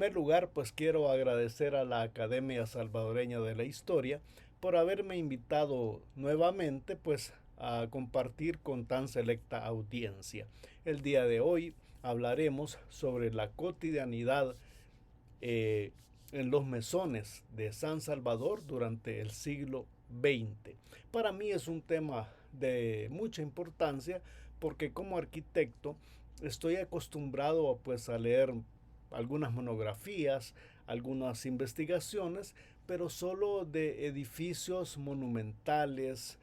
primer lugar, pues quiero agradecer a la Academia Salvadoreña de la Historia por haberme invitado nuevamente, pues a compartir con tan selecta audiencia. El día de hoy hablaremos sobre la cotidianidad eh, en los mesones de San Salvador durante el siglo XX. Para mí es un tema de mucha importancia porque como arquitecto estoy acostumbrado pues a leer algunas monografías, algunas investigaciones, pero solo de edificios monumentales,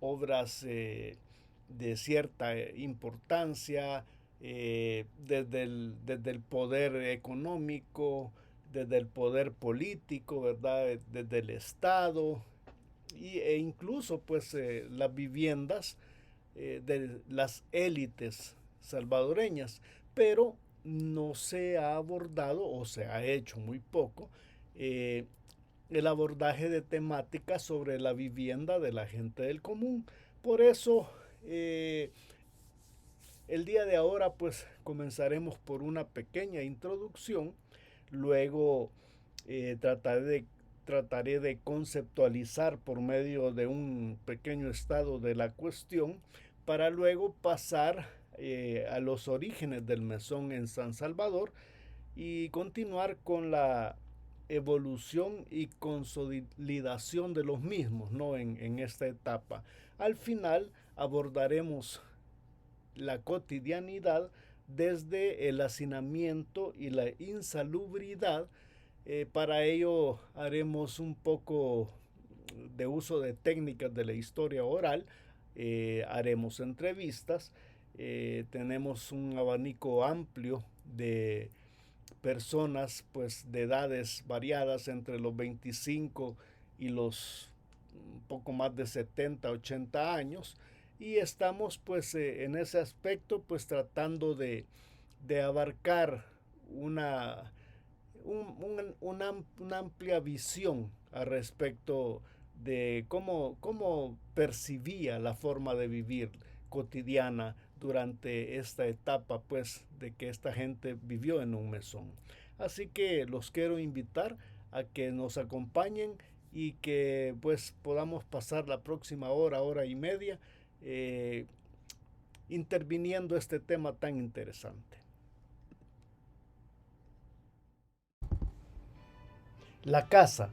obras de cierta importancia, desde el poder económico, desde el poder político, ¿verdad? Desde el Estado e incluso pues las viviendas de las élites salvadoreñas, pero no se ha abordado o se ha hecho muy poco eh, el abordaje de temáticas sobre la vivienda de la gente del común. Por eso el día de ahora pues comenzaremos por una pequeña introducción, luego trataré de conceptualizar por medio de un pequeño estado de la cuestión para luego pasar a los orígenes del mesón en San Salvador y continuar con la evolución y consolidación de los mismos, ¿no? En esta etapa. Al final abordaremos la cotidianidad desde el hacinamiento y la insalubridad. Para ello haremos un poco de uso de técnicas de la historia oral, haremos entrevistas, tenemos un abanico amplio de personas pues de edades variadas entre los 25 y los un poco más de 70 80 años y estamos pues en ese aspecto pues tratando de abarcar una, una amplia visión al respecto de cómo percibía la forma de vivir cotidiana durante esta etapa pues de que esta gente vivió en un mesón. Así que los quiero invitar a que nos acompañen y que pues podamos pasar la próxima hora, hora y media eh, interviniendo este tema tan interesante. La casa,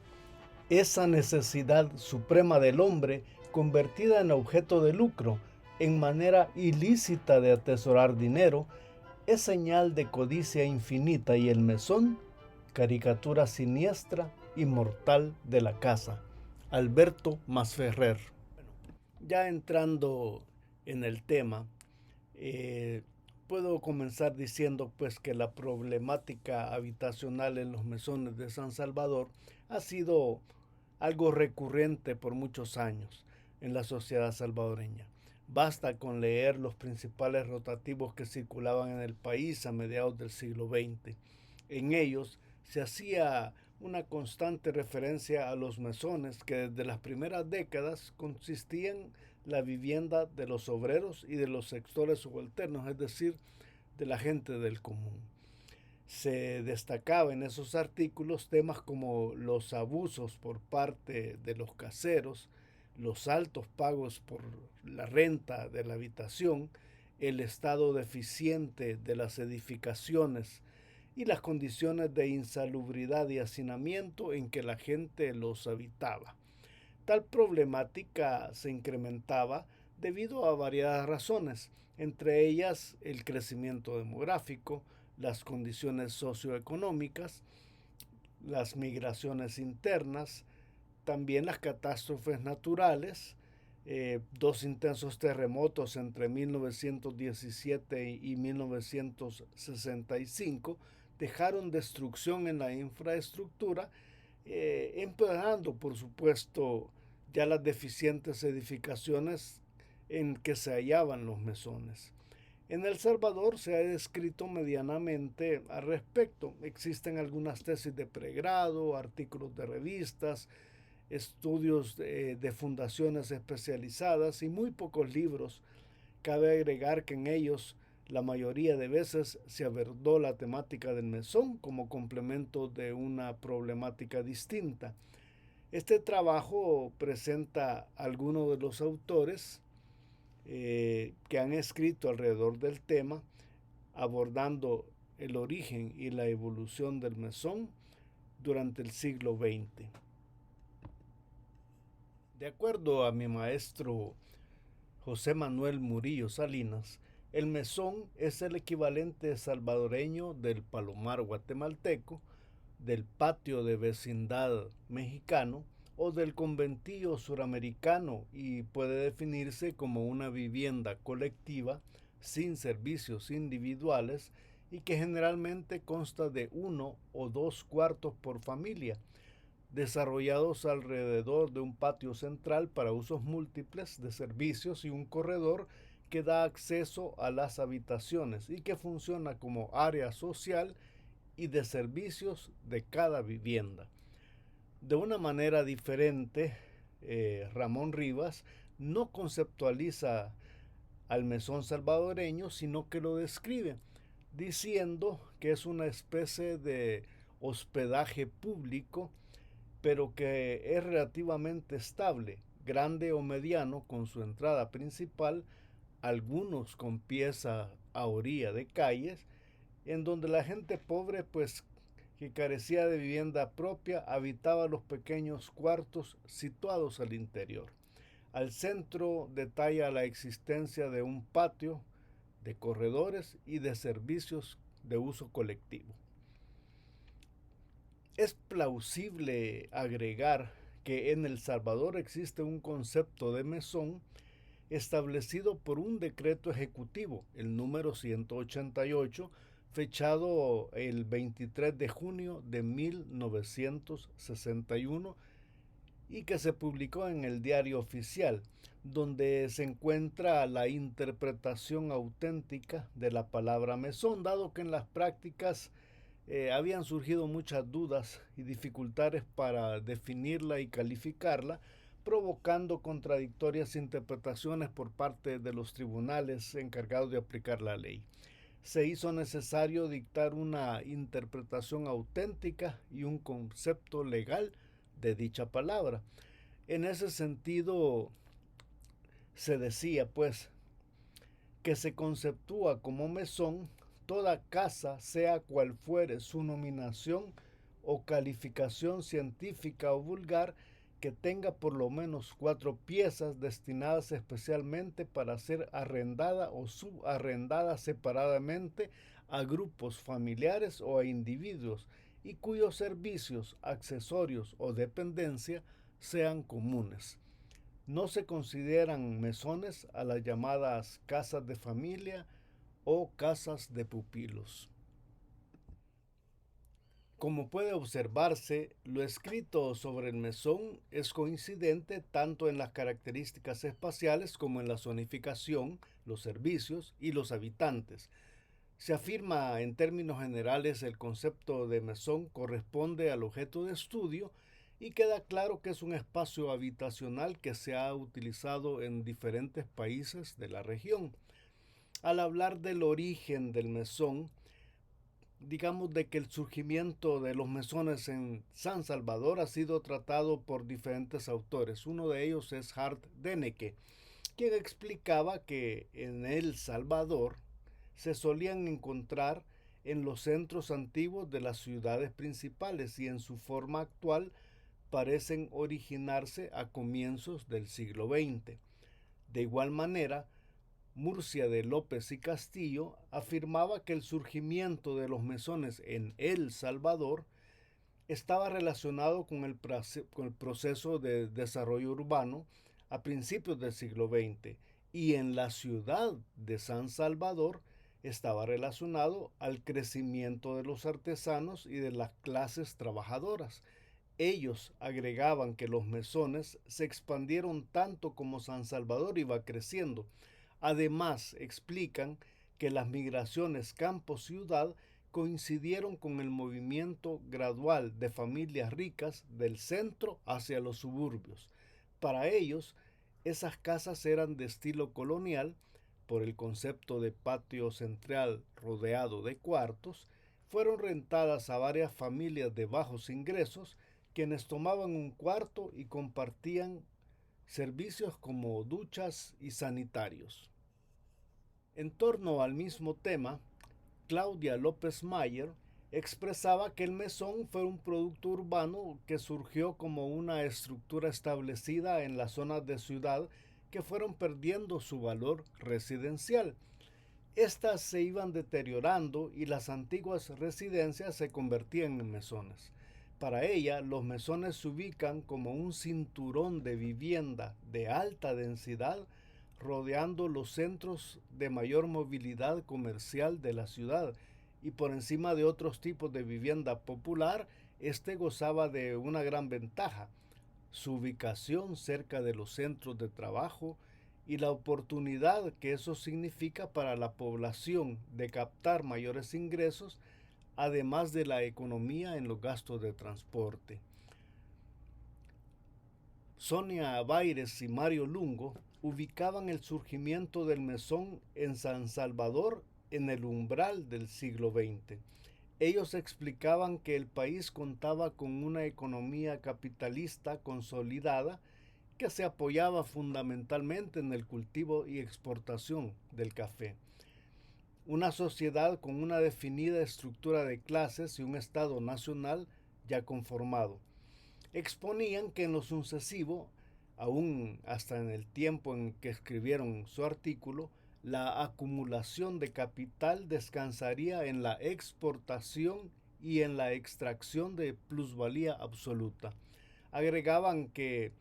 esa necesidad suprema del hombre convertida en objeto de lucro, en manera ilícita de atesorar dinero, es señal de codicia infinita y el mesón, caricatura siniestra y mortal de la casa. Alberto Masferrer. Ya entrando en el tema, eh, puedo comenzar diciendo pues que la problemática habitacional en los mesones de San Salvador ha sido algo recurrente por muchos años en la sociedad salvadoreña. Basta con leer los principales rotativos que circulaban en el país a mediados del siglo XX. En ellos se hacía una constante referencia a los mesones que desde las primeras décadas consistían la vivienda de los obreros y de los sectores subalternos, es decir, de la gente del común. Se destacaba en esos artículos temas como los abusos por parte de los caseros, los altos pagos por la renta de la habitación, el estado deficiente de las edificaciones y las condiciones de insalubridad y hacinamiento en que la gente los habitaba. Tal problemática se incrementaba debido a variadas razones, entre ellas el crecimiento demográfico, las condiciones socioeconómicas, las migraciones internas, también las catástrofes naturales, dos intensos terremotos entre 1917 y 1965 dejaron destrucción en la infraestructura, empeorando por supuesto ya las deficientes edificaciones en que se hallaban los mesones. En El Salvador se ha escrito medianamente al respecto. Existen algunas tesis de pregrado, artículos de revistas, estudios de fundaciones especializadas y muy pocos libros. Cabe agregar que en ellos La mayoría de veces se abordó la temática del mesón como complemento de una problemática distinta. Este trabajo presenta a algunos de los autores que han escrito alrededor del tema, abordando el origen y la evolución del mesón durante el siglo XX. De acuerdo a mi maestro José Manuel Murillo Salinas, el mesón es el equivalente salvadoreño del palomar guatemalteco, del patio de vecindad mexicano o del conventillo suramericano, y puede definirse como una vivienda colectiva sin servicios individuales y que generalmente consta de 1 o 2 cuartos por familia, desarrollados alrededor de un patio central para usos múltiples de servicios y un corredor que da acceso a las habitaciones y que funciona como área social y de servicios de cada vivienda. De una manera diferente, Ramón Rivas no conceptualiza al mesón salvadoreño, sino que lo describe diciendo que es una especie de hospedaje público, pero que es relativamente estable, grande o mediano, con su entrada principal, algunos con pieza a orilla de calles, en donde la gente pobre, pues que carecía de vivienda propia, habitaba los pequeños cuartos situados al interior. Al centro detalla la existencia de un patio, de corredores y de servicios de uso colectivo. Es plausible agregar que en El Salvador existe un concepto de mesón establecido por un decreto ejecutivo, el número 188, fechado el 23 de junio de 1961 y que se publicó en el Diario Oficial, donde se encuentra la interpretación auténtica de la palabra mesón, dado que en las prácticas habían surgido muchas dudas y dificultades para definirla y calificarla, provocando contradictorias interpretaciones por parte de los tribunales encargados de aplicar la ley. Se hizo necesario dictar una interpretación auténtica y un concepto legal de dicha palabra. En ese sentido, se decía, pues, que se conceptúa como mesón toda casa, sea cual fuere su nominación o calificación científica o vulgar, que tenga por lo menos 4 piezas destinadas especialmente para ser arrendada o subarrendada separadamente a grupos familiares o a individuos, y cuyos servicios, accesorios o dependencia sean comunes. No se consideran mesones a las llamadas casas de familia o casas de pupilos. Como puede observarse, lo escrito sobre el mesón es coincidente tanto en las características espaciales como en la zonificación, los servicios y los habitantes. Se afirma en términos generales el concepto de mesón corresponde al objeto de estudio y queda claro que es un espacio habitacional que se ha utilizado en diferentes países de la región. Al hablar del origen del mesón, digamos de que el surgimiento de los mesones en San Salvador ha sido tratado por diferentes autores. Uno de ellos es Hart Denneke, quien explicaba que en El Salvador se solían encontrar en los centros antiguos de las ciudades principales y en su forma actual parecen originarse a comienzos del siglo XX. De igual manera, Murcia de López y Castillo afirmaba que el surgimiento de los mesones en El Salvador estaba relacionado con el proceso de desarrollo urbano a principios del siglo XX, y en la ciudad de San Salvador estaba relacionado al crecimiento de los artesanos y de las clases trabajadoras. Ellos agregaban que los mesones se expandieron tanto como San Salvador iba creciendo. Además, explican que las migraciones campo-ciudad coincidieron con el movimiento gradual de familias ricas del centro hacia los suburbios. Para ellos, esas casas eran de estilo colonial, por el concepto de patio central rodeado de cuartos, fueron rentadas a varias familias de bajos ingresos, quienes tomaban un cuarto y compartían servicios como duchas y sanitarios. En torno al mismo tema, Claudia López Mayer expresaba que el mesón fue un producto urbano que surgió como una estructura establecida en las zonas de ciudad que fueron perdiendo su valor residencial. Estas se iban deteriorando y las antiguas residencias se convertían en mesones. Para ella, los mesones se ubican como un cinturón de vivienda de alta densidad rodeando los centros de mayor movilidad comercial de la ciudad, y por encima de otros tipos de vivienda popular, este gozaba de una gran ventaja: su ubicación cerca de los centros de trabajo y la oportunidad que eso significa para la población de captar mayores ingresos, además de la economía en los gastos de transporte. Sonia Baires y Mario Lungo ubicaban el surgimiento del mesón en San Salvador en el umbral del siglo XX. Ellos explicaban que el país contaba con una economía capitalista consolidada que se apoyaba fundamentalmente en el cultivo y exportación del café. Una sociedad con una definida estructura de clases y un Estado nacional ya conformado. Exponían que en lo sucesivo, aún hasta en el tiempo en que escribieron su artículo, la acumulación de capital descansaría en la exportación y en la extracción de plusvalía absoluta. Agregaban que,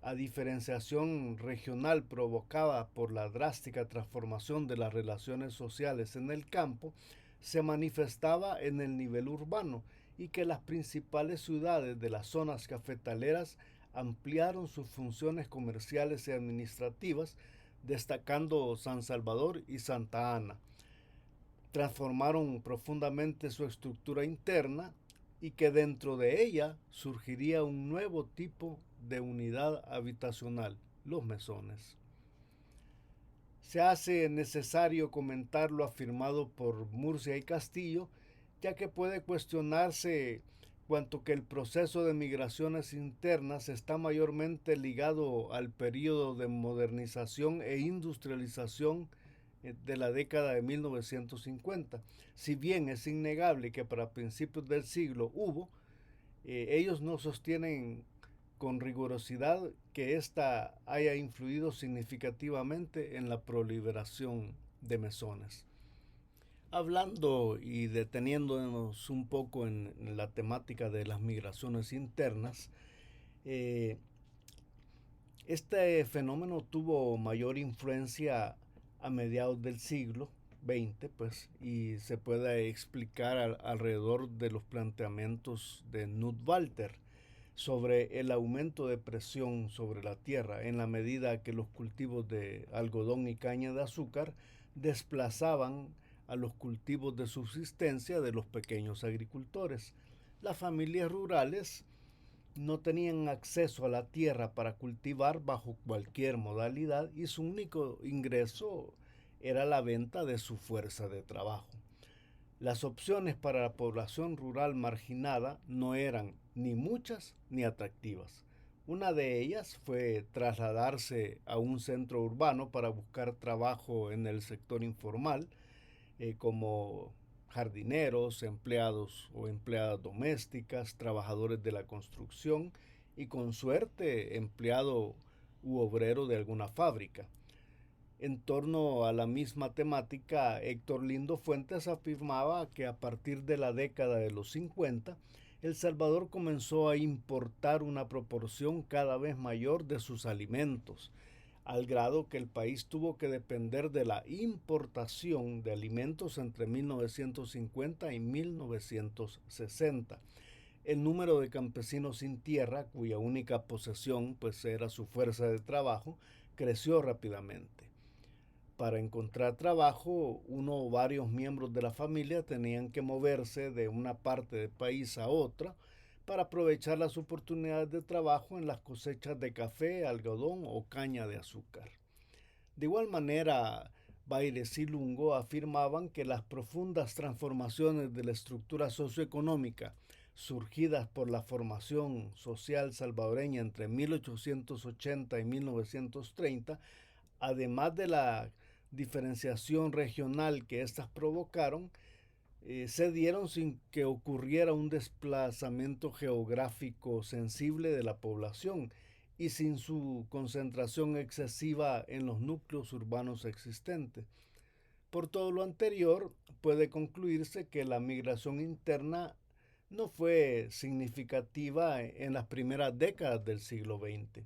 a diferenciación regional provocada por la drástica transformación de las relaciones sociales en el campo, se manifestaba en el nivel urbano, y que las principales ciudades de las zonas cafetaleras ampliaron sus funciones comerciales y administrativas, destacando San Salvador y Santa Ana. Transformaron profundamente su estructura interna y que dentro de ella surgiría un nuevo tipo de unidad habitacional, los mesones. Se hace necesario comentar lo afirmado por Murcia y Castillo, ya que puede cuestionarse cuanto que el proceso de migraciones internas está mayormente ligado al periodo de modernización e industrialización de la década de 1950. Si bien es innegable que para principios del siglo hubo, ellos no sostienen con rigurosidad que ésta haya influido significativamente en la proliferación de mesones. Hablando y deteniéndonos un poco en la temática de las migraciones internas, eh, este fenómeno tuvo mayor influencia a mediados del siglo XX, pues, y se puede explicar alrededor de los planteamientos de Knut Walter sobre el aumento de presión sobre la tierra en la medida que los cultivos de algodón y caña de azúcar desplazaban a los cultivos de subsistencia de los pequeños agricultores. Las familias rurales no tenían acceso a la tierra para cultivar bajo cualquier modalidad y su único ingreso era la venta de su fuerza de trabajo. Las opciones para la población rural marginada no eran ni muchas ni atractivas. Una de ellas fue trasladarse a un centro urbano para buscar trabajo en el sector informal, como jardineros, empleados o empleadas domésticas, trabajadores de la construcción y con suerte empleado u obrero de alguna fábrica. En torno a la misma temática, Héctor Lindo Fuentes afirmaba que a partir de la década de los 50, El Salvador comenzó a importar una proporción cada vez mayor de sus alimentos, al grado que el país tuvo que depender de la importación de alimentos entre 1950 y 1960. El número de campesinos sin tierra, cuya única posesión pues era su fuerza de trabajo, creció rápidamente. Para encontrar trabajo, uno o varios miembros de la familia tenían que moverse de una parte del país a otra para aprovechar las oportunidades de trabajo en las cosechas de café, algodón o caña de azúcar. De igual manera, Baires y Lungo afirmaban que las profundas transformaciones de la estructura socioeconómica surgidas por la formación social salvadoreña entre 1880 y 1930, además de la diferenciación regional que éstas provocaron, se dieron sin que ocurriera un desplazamiento geográfico sensible de la población y sin su concentración excesiva en los núcleos urbanos existentes. Por todo lo anterior, puede concluirse que la migración interna no fue significativa en las primeras décadas del siglo XX.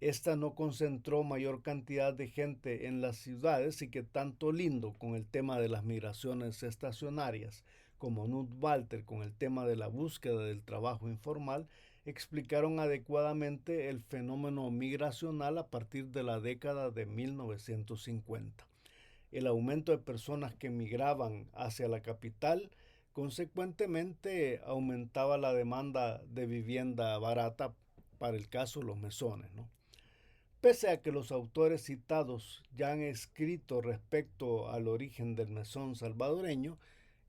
Esta no concentró mayor cantidad de gente en las ciudades y que tanto Lindo con el tema de las migraciones estacionarias como Knut Walter con el tema de la búsqueda del trabajo informal explicaron adecuadamente el fenómeno migracional a partir de la década de 1950. El aumento de personas que migraban hacia la capital consecuentemente aumentaba la demanda de vivienda barata para el caso de los mesones, ¿no? Pese a que los autores citados ya han escrito respecto al origen del mesón salvadoreño,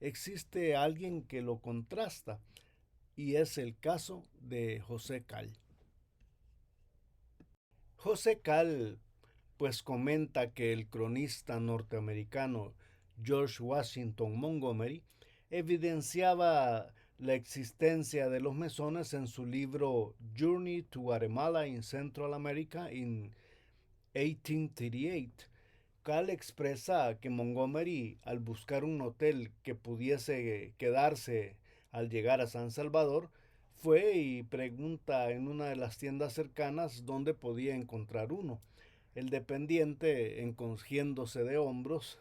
existe alguien que lo contrasta y es el caso de José Cal. José Cal pues comenta que el cronista norteamericano George Washington Montgomery evidenciaba la existencia de los mesones en su libro Journey to Guatemala in Central America in 1838. Cal expresa que Montgomery, al buscar un hotel que pudiese quedarse al llegar a San Salvador, fue y pregunta en una de las tiendas cercanas dónde podía encontrar uno. El dependiente, encogiéndose de hombros,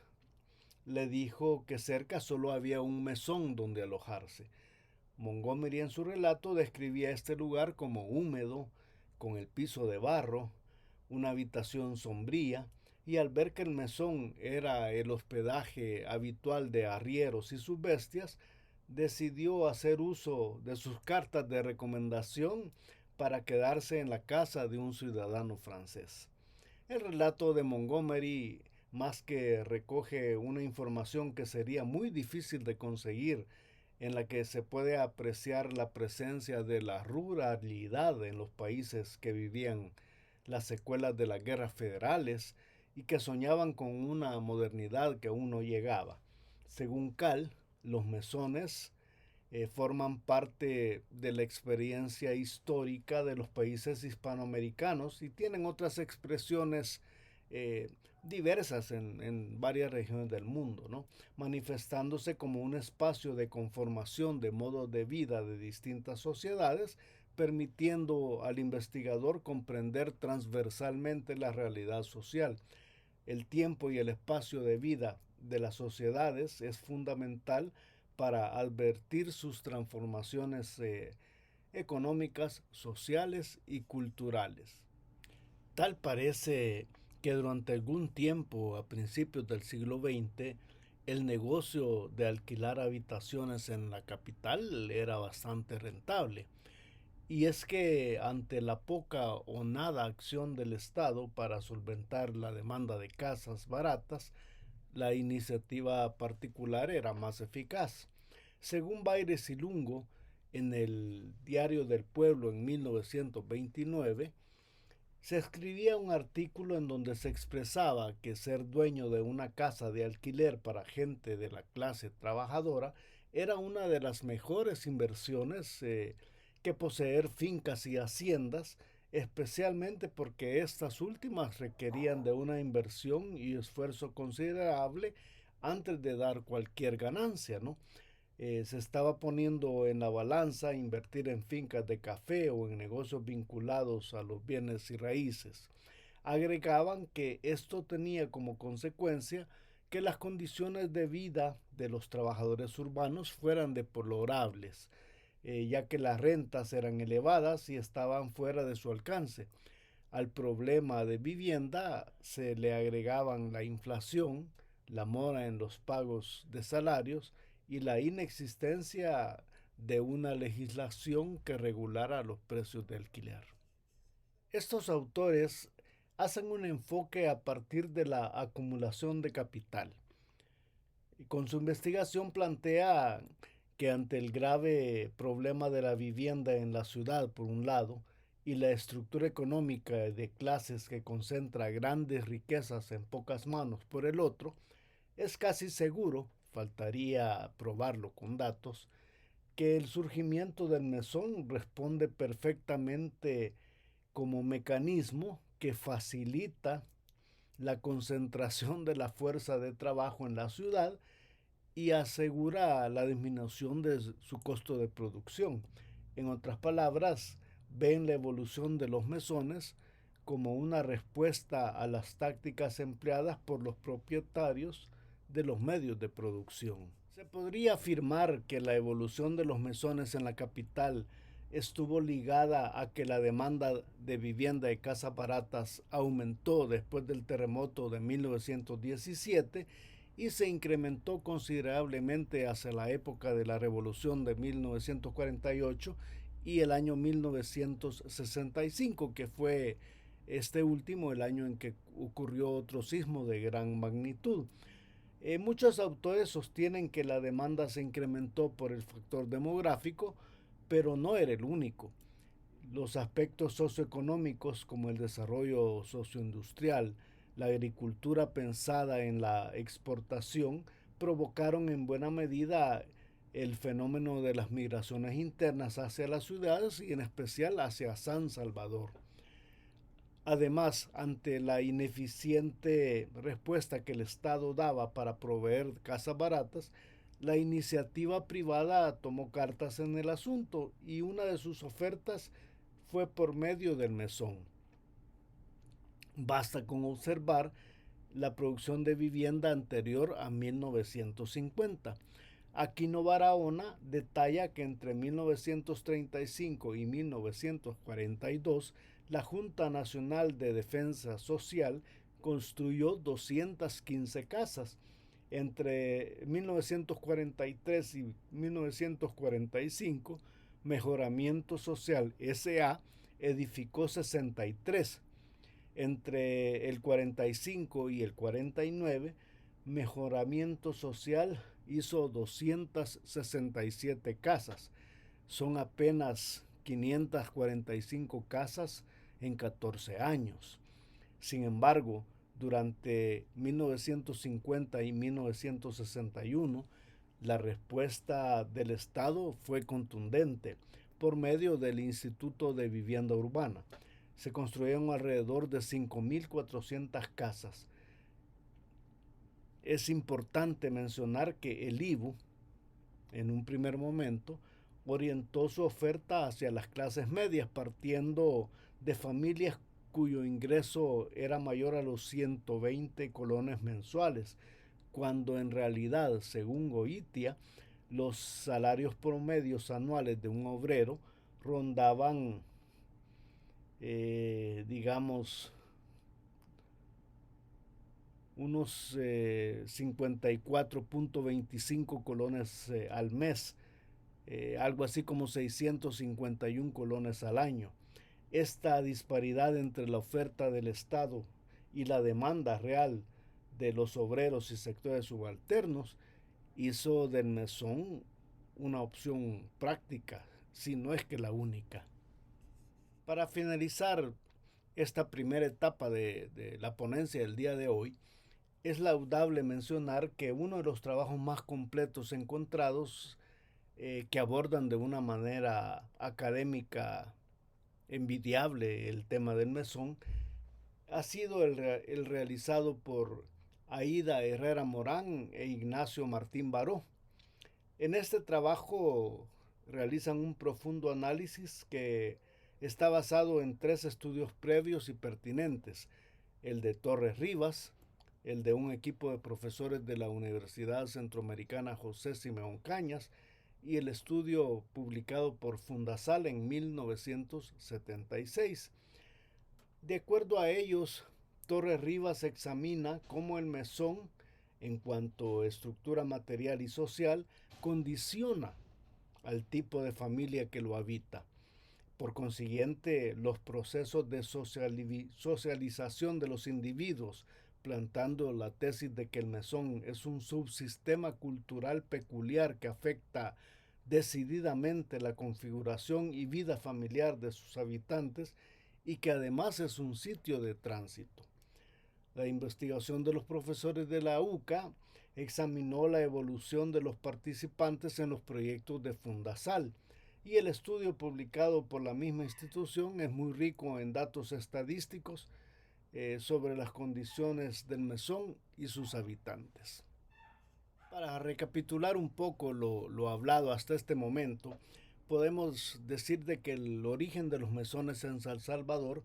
le dijo que cerca solo había un mesón donde alojarse. Montgomery en su relato describía este lugar como húmedo, con el piso de barro, una habitación sombría, y al ver que el mesón era el hospedaje habitual de arrieros y sus bestias, decidió hacer uso de sus cartas de recomendación para quedarse en la casa de un ciudadano francés. El relato de Montgomery más que recoge una información que sería muy difícil de conseguir, en la que se puede apreciar la presencia de la ruralidad en los países que vivían las secuelas de las guerras federales y que soñaban con una modernidad que aún no llegaba. Según Cal, los mesones forman parte de la experiencia histórica de los países hispanoamericanos y tienen otras expresiones eh, diversas en varias regiones del mundo, ¿no? Manifestándose como un espacio de conformación de modos de vida de distintas sociedades, permitiendo al investigador comprender transversalmente la realidad social. El tiempo y el espacio de vida de las sociedades es fundamental para advertir sus transformaciones económicas, sociales y culturales. Tal parece que durante algún tiempo, a principios del siglo XX, el negocio de alquilar habitaciones en la capital era bastante rentable. Y es que ante la poca o nada acción del Estado para solventar la demanda de casas baratas, la iniciativa particular era más eficaz. Según Baires y Lungo, en el Diario del Pueblo en 1929, se escribía un artículo en donde se expresaba que ser dueño de una casa de alquiler para gente de la clase trabajadora era una de las mejores inversiones que poseer fincas y haciendas, especialmente porque estas últimas requerían de una inversión y esfuerzo considerable antes de dar cualquier ganancia, ¿no? Se estaba poniendo en la balanza invertir en fincas de café o en negocios vinculados a los bienes y raíces. Agregaban que esto tenía como consecuencia que las condiciones de vida de los trabajadores urbanos fueran deplorables, ya que las rentas eran elevadas y estaban fuera de su alcance. Al problema de vivienda se le agregaban la inflación, la mora en los pagos de salarios y la inexistencia de una legislación que regulara los precios de alquiler. Estos autores hacen un enfoque a partir de la acumulación de capital. Y con su investigación plantea que ante el grave problema de la vivienda en la ciudad, por un lado, y la estructura económica de clases que concentra grandes riquezas en pocas manos, por el otro, es casi seguro, faltaría probarlo con datos, que el surgimiento del mesón responde perfectamente como mecanismo que facilita la concentración de la fuerza de trabajo en la ciudad y asegura la disminución de su costo de producción. En otras palabras, ven la evolución de los mesones como una respuesta a las tácticas empleadas por los propietarios de los medios de producción. Se podría afirmar que la evolución de los mesones en la capital estuvo ligada a que la demanda de vivienda y casas baratas aumentó después del terremoto de 1917 y se incrementó considerablemente hacia la época de la Revolución de 1948 y el año 1965, que fue este último el año en que ocurrió otro sismo de gran magnitud. Muchos autores sostienen que la demanda se incrementó por el factor demográfico, pero no era el único. Los aspectos socioeconómicos como el desarrollo socioindustrial, la agricultura pensada en la exportación, provocaron en buena medida el fenómeno de las migraciones internas hacia las ciudades y en especial hacia San Salvador. Además, ante la ineficiente respuesta que el Estado daba para proveer casas baratas, la iniciativa privada tomó cartas en el asunto y una de sus ofertas fue por medio del mesón. Basta con observar la producción de vivienda anterior a 1950. Aquino Barahona detalla que entre 1935 y 1942 la Junta Nacional de Defensa Social construyó 215 casas. Entre 1943 y 1945, Mejoramiento Social S.A. edificó 63. Entre el 45 y el 49, Mejoramiento Social hizo 267 casas. Son apenas 545 casas en 14 años. Sin embargo, durante 1950 y 1961, la respuesta del Estado fue contundente por medio del Instituto de Vivienda Urbana. Se construyeron alrededor de 5.400 casas. Es importante mencionar que el IVU, en un primer momento, orientó su oferta hacia las clases medias, partiendo de familias cuyo ingreso era mayor a los 120 colones mensuales, cuando en realidad, según Goitia, los salarios promedios anuales de un obrero rondaban, digamos, unos 54.25 colones al mes, algo así como 651 colones al año. Esta disparidad entre la oferta del Estado y la demanda real de los obreros y sectores subalternos hizo del mesón una opción práctica, si no es que la única. Para finalizar esta primera etapa de la ponencia del día de hoy, es laudable mencionar que uno de los trabajos más completos encontrados que abordan de una manera académica envidiable el tema del mesón ha sido el realizado por Aida Herrera Morán e Ignacio Martín Baró. En este trabajo realizan un profundo análisis que está basado en 3 estudios previos y pertinentes: el de Torres Rivas, el de un equipo de profesores de la Universidad Centroamericana José Simeón Cañas y el estudio publicado por Fundasal en 1976. De acuerdo a ellos, Torres Rivas examina cómo el mesón, en cuanto a estructura material y social, condiciona al tipo de familia que lo habita. Por consiguiente, los procesos de socialización de los individuos, plantando la tesis de que el mesón es un subsistema cultural peculiar que afecta decididamente la configuración y vida familiar de sus habitantes y que además es un sitio de tránsito. La investigación de los profesores de la UCA examinó la evolución de los participantes en los proyectos de Fundasal, y el estudio publicado por la misma institución es muy rico en datos estadísticos sobre las condiciones del mesón y sus habitantes. Para recapitular un poco lo hablado hasta este momento, podemos decir de que el origen de los mesones en San Salvador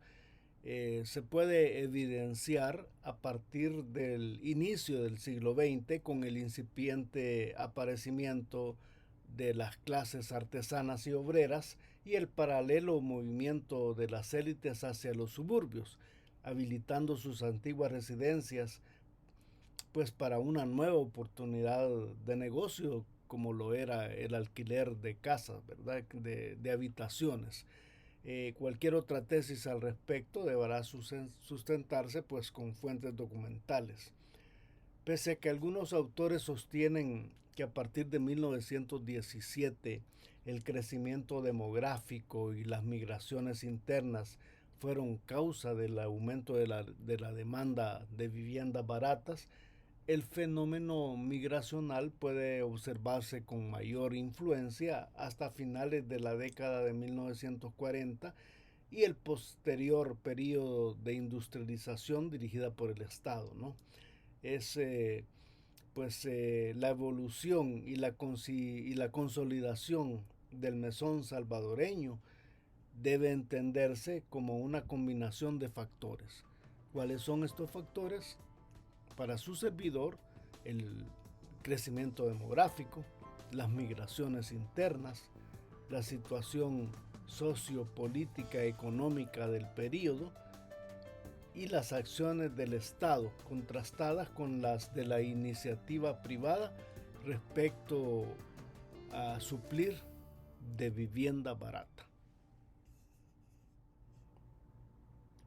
se puede evidenciar a partir del inicio del siglo XX con el incipiente aparecimiento de las clases artesanas y obreras y el paralelo movimiento de las élites hacia los suburbios, habilitando sus antiguas residencias pues para una nueva oportunidad de negocio como lo era el alquiler de casas, ¿verdad? De habitaciones. Cualquier otra tesis al respecto deberá sustentarse pues con fuentes documentales. Pese a que algunos autores sostienen que a partir de 1917 el crecimiento demográfico y las migraciones internas fueron causa del aumento de la demanda de viviendas baratas, el fenómeno migracional puede observarse con mayor influencia hasta finales de la década de 1940 y el posterior periodo de industrialización dirigida por el Estado, ¿no? Es la evolución y la consolidación del mesón salvadoreño debe entenderse como una combinación de factores. ¿Cuáles son estos factores? Para su servidor, el crecimiento demográfico, las migraciones internas, la situación sociopolítica económica del periodo y las acciones del Estado contrastadas con las de la iniciativa privada respecto a suplir de vivienda barata.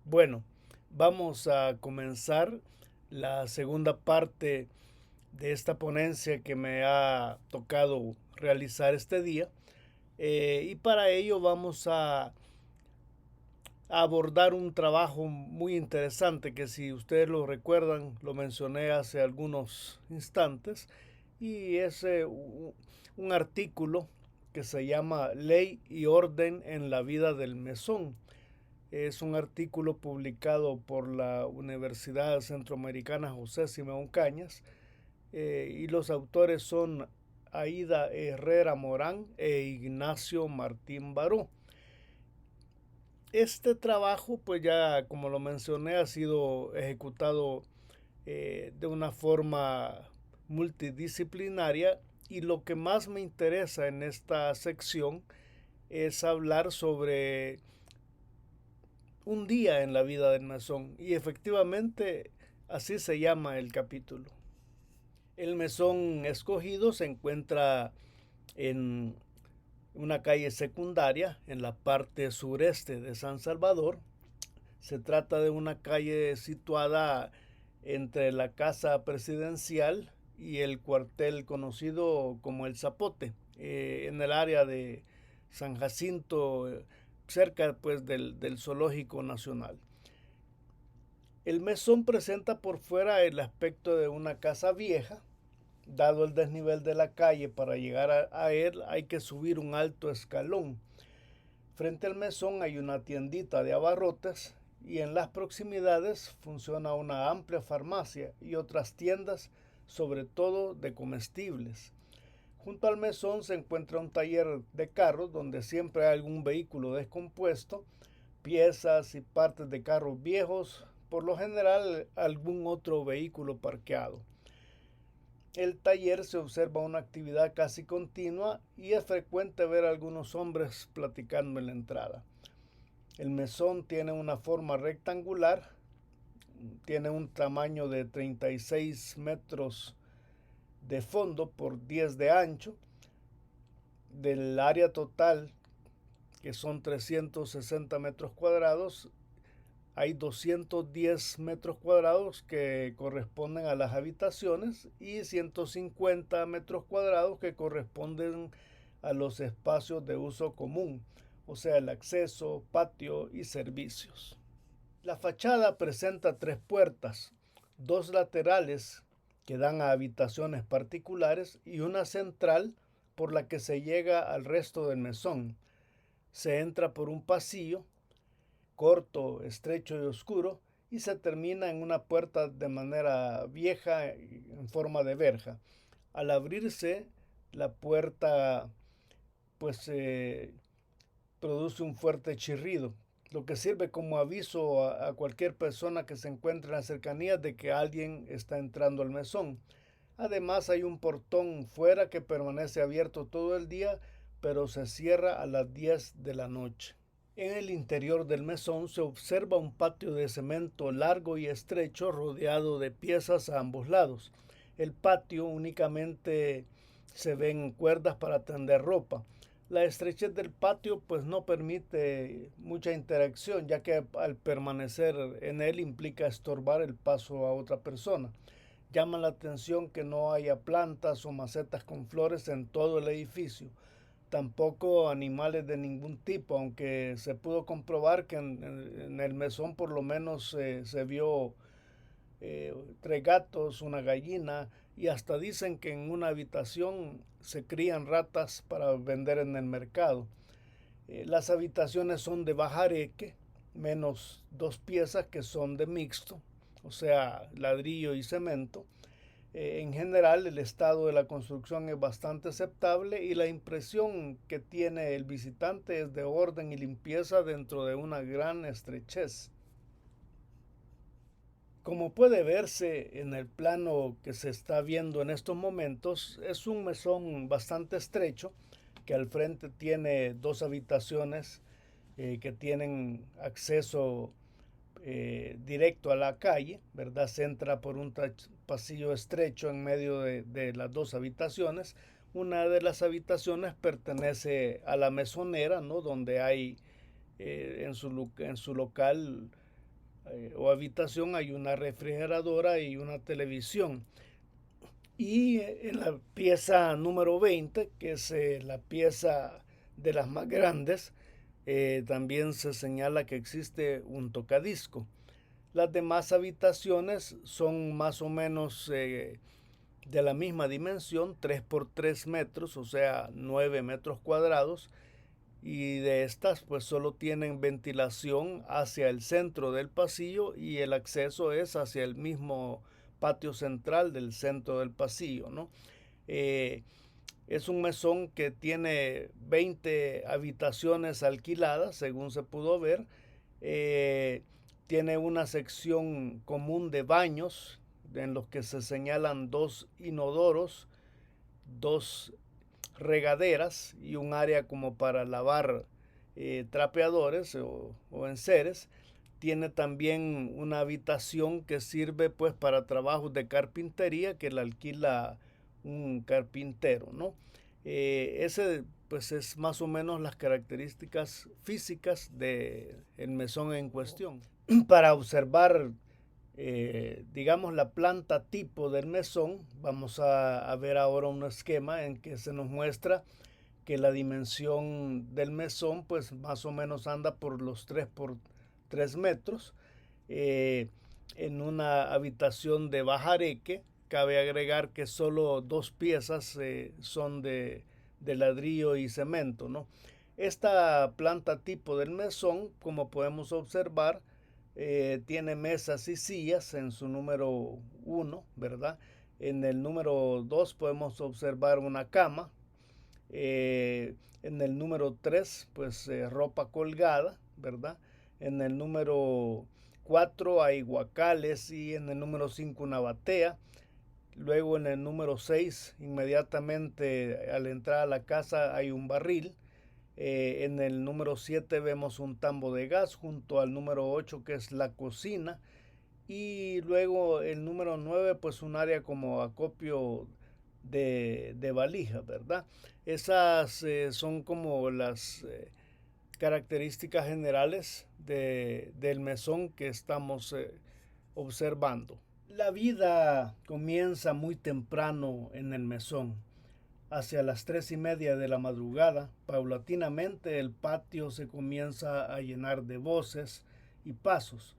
Bueno, vamos a comenzar la segunda parte de esta ponencia que me ha tocado realizar este día, y para ello vamos a abordar un trabajo muy interesante que, si ustedes lo recuerdan, lo mencioné hace algunos instantes, y es un artículo que se llama Ley y Orden en la vida del mesón. Es un artículo publicado por la Universidad Centroamericana José Simeón Cañas, y los autores son Aida Herrera Morán e Ignacio Martín Baró. Este trabajo, pues ya como lo mencioné, ha sido ejecutado de una forma multidisciplinaria, y lo que más me interesa en esta sección es hablar sobre un día en la vida del mesón, y efectivamente así se llama el capítulo. El mesón escogido se encuentra en una calle secundaria en la parte sureste de San Salvador. Se trata de una calle situada entre la casa presidencial y el cuartel conocido como El Zapote, en el área de San Jacinto, cerca pues del Zoológico Nacional. El mesón presenta por fuera el aspecto de una casa vieja. Dado el desnivel de la calle, para llegar a él hay que subir un alto escalón. Frente al mesón hay una tiendita de abarrotes, y en las proximidades funciona una amplia farmacia y otras tiendas, sobre todo de comestibles. Junto al mesón se encuentra un taller de carros donde siempre hay algún vehículo descompuesto, piezas y partes de carros viejos, por lo general algún otro vehículo parqueado. El taller se observa una actividad casi continua y es frecuente ver a algunos hombres platicando en la entrada. El mesón tiene una forma rectangular, tiene un tamaño de 36 metros de fondo por 10 de ancho. Del área total que son 360 metros cuadrados, hay 210 metros cuadrados que corresponden a las habitaciones y 150 metros cuadrados que corresponden a los espacios de uso común, o sea, el acceso, patio y servicios. La fachada presenta tres puertas, dos laterales que dan a habitaciones particulares y una central por la que se llega al resto del mesón. Se entra por un pasillo corto, estrecho y oscuro, y se termina en una puerta de manera vieja en forma de verja. Al abrirse, la puerta pues produce un fuerte chirrido, lo que sirve como aviso a cualquier persona que se encuentre en la cercanía de que alguien está entrando al mesón. Además hay un portón fuera que permanece abierto todo el día, pero se cierra a las 10 de la noche. En el interior del mesón se observa un patio de cemento largo y estrecho rodeado de piezas a ambos lados. El patio únicamente se ven cuerdas para tender ropa. La estrechez del patio pues no permite mucha interacción, ya que al permanecer en él implica estorbar el paso a otra persona. Llama la atención que no haya plantas o macetas con flores en todo el edificio. Tampoco animales de ningún tipo, aunque se pudo comprobar que en el mesón por lo menos se vio 3 gatos, una gallina y hasta dicen que en una habitación se crían ratas para vender en el mercado. Las habitaciones son de bajareque, menos 2 piezas que son de mixto, o sea, ladrillo y cemento. En general, el estado de la construcción es bastante aceptable y la impresión que tiene el visitante es de orden y limpieza dentro de una gran estrechez. Como puede verse en el plano que se está viendo en estos momentos, es un mesón bastante estrecho que al frente tiene 2 habitaciones que tienen acceso directo a la calle, ¿verdad? Se entra por un pasillo estrecho en medio de las 2 habitaciones. Una de las habitaciones pertenece a la mesonera, ¿no? Donde hay en su local o habitación hay una refrigeradora y una televisión. Y en la pieza número 20, que es la pieza de las más grandes, también se señala que existe un tocadisco. Las demás habitaciones son más o menos de la misma dimensión, 3 por 3 metros, o sea, 9 metros cuadrados. Y de estas pues solo tienen ventilación hacia el centro del pasillo y el acceso es hacia el mismo patio central del centro del pasillo, ¿no? Es un mesón que tiene 20 habitaciones alquiladas, según se pudo ver. Tiene una sección común de baños en los que se señalan 2 inodoros, 2 regaderas y un área como para lavar trapeadores o enseres. Tiene también una habitación que sirve pues para trabajos de carpintería que la alquila un carpintero, ¿no? Ese pues es más o menos las características físicas del mesón en cuestión. Para observar digamos la planta tipo del mesón, vamos a ver ahora un esquema en que se nos muestra que la dimensión del mesón pues más o menos anda por los 3 por 3 metros. En una habitación de bajareque cabe agregar que solo 2 piezas son de ladrillo y cemento, ¿no? Esta planta tipo del mesón, como podemos observar, tiene mesas y sillas en su número 1, ¿verdad? En el número 2 podemos observar una cama. En el número 3, pues ropa colgada, ¿verdad? En el número 4 hay guacales y en el número 5 una batea. Luego en el número 6, inmediatamente al entrar a la casa hay un barril. En el número 7 vemos un tambo de gas junto al número 8 que es la cocina. Y luego el número 9 pues un área como acopio de valijas, ¿verdad? Esas son como características generales del mesón que estamos observando. La vida comienza muy temprano en el mesón. Hacia las 3:30 de la madrugada, paulatinamente el patio se comienza a llenar de voces y pasos.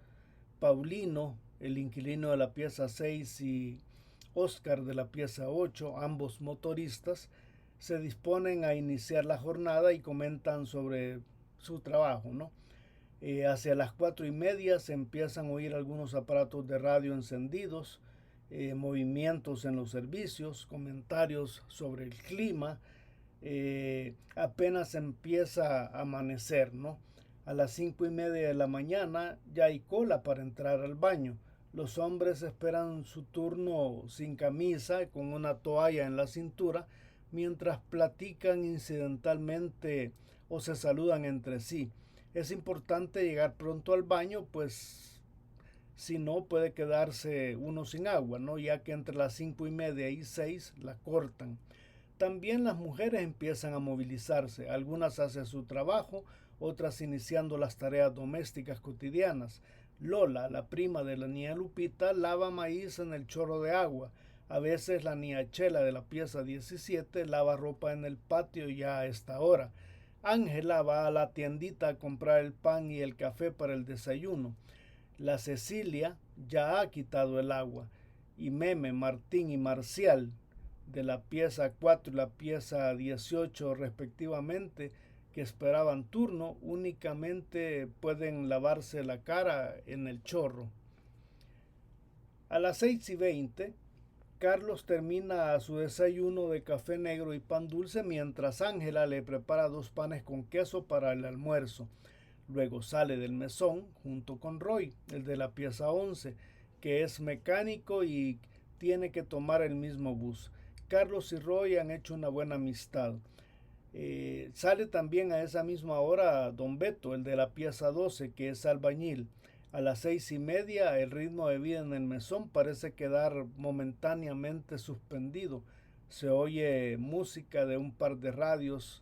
Paulino, el inquilino de la pieza 6, y Oscar de la pieza 8, ambos motoristas, se disponen a iniciar la jornada y comentan sobre su trabajo, ¿no? Hacia las 4:30 se empiezan a oír algunos aparatos de radio encendidos, movimientos en los servicios, comentarios sobre el clima. Apenas empieza a amanecer, ¿no? A las 5:30 de la mañana ya hay cola para entrar al baño. Los hombres esperan su turno sin camisa, con una toalla en la cintura, mientras platican incidentalmente o se saludan entre sí. Es importante llegar pronto al baño, pues si no puede quedarse uno sin agua, ¿no? Ya que entre las 5:30 y 6 la cortan. También las mujeres empiezan a movilizarse, algunas hacia su trabajo, otras iniciando las tareas domésticas cotidianas. Lola, la prima de la niña Lupita, lava maíz en el chorro de agua. A veces la niña Chela de la pieza 17 lava ropa en el patio ya a esta hora. Ángela va a la tiendita a comprar el pan y el café para el desayuno. La Cecilia ya ha quitado el agua. Y Meme, Martín y Marcial, de la pieza 4 y la pieza 18 respectivamente, que esperaban turno, únicamente pueden lavarse la cara en el chorro. A las 6:20, Carlos termina su desayuno de café negro y pan dulce, mientras Ángela le prepara 2 panes con queso para el almuerzo. Luego sale del mesón junto con Roy, el de la pieza 11, que es mecánico y tiene que tomar el mismo bus. Carlos y Roy han hecho una buena amistad. Sale también a esa misma hora Don Beto, el de la pieza 12, que es albañil. A las 6:30 el ritmo de vida en el mesón parece quedar momentáneamente suspendido. Se oye música de un par de radios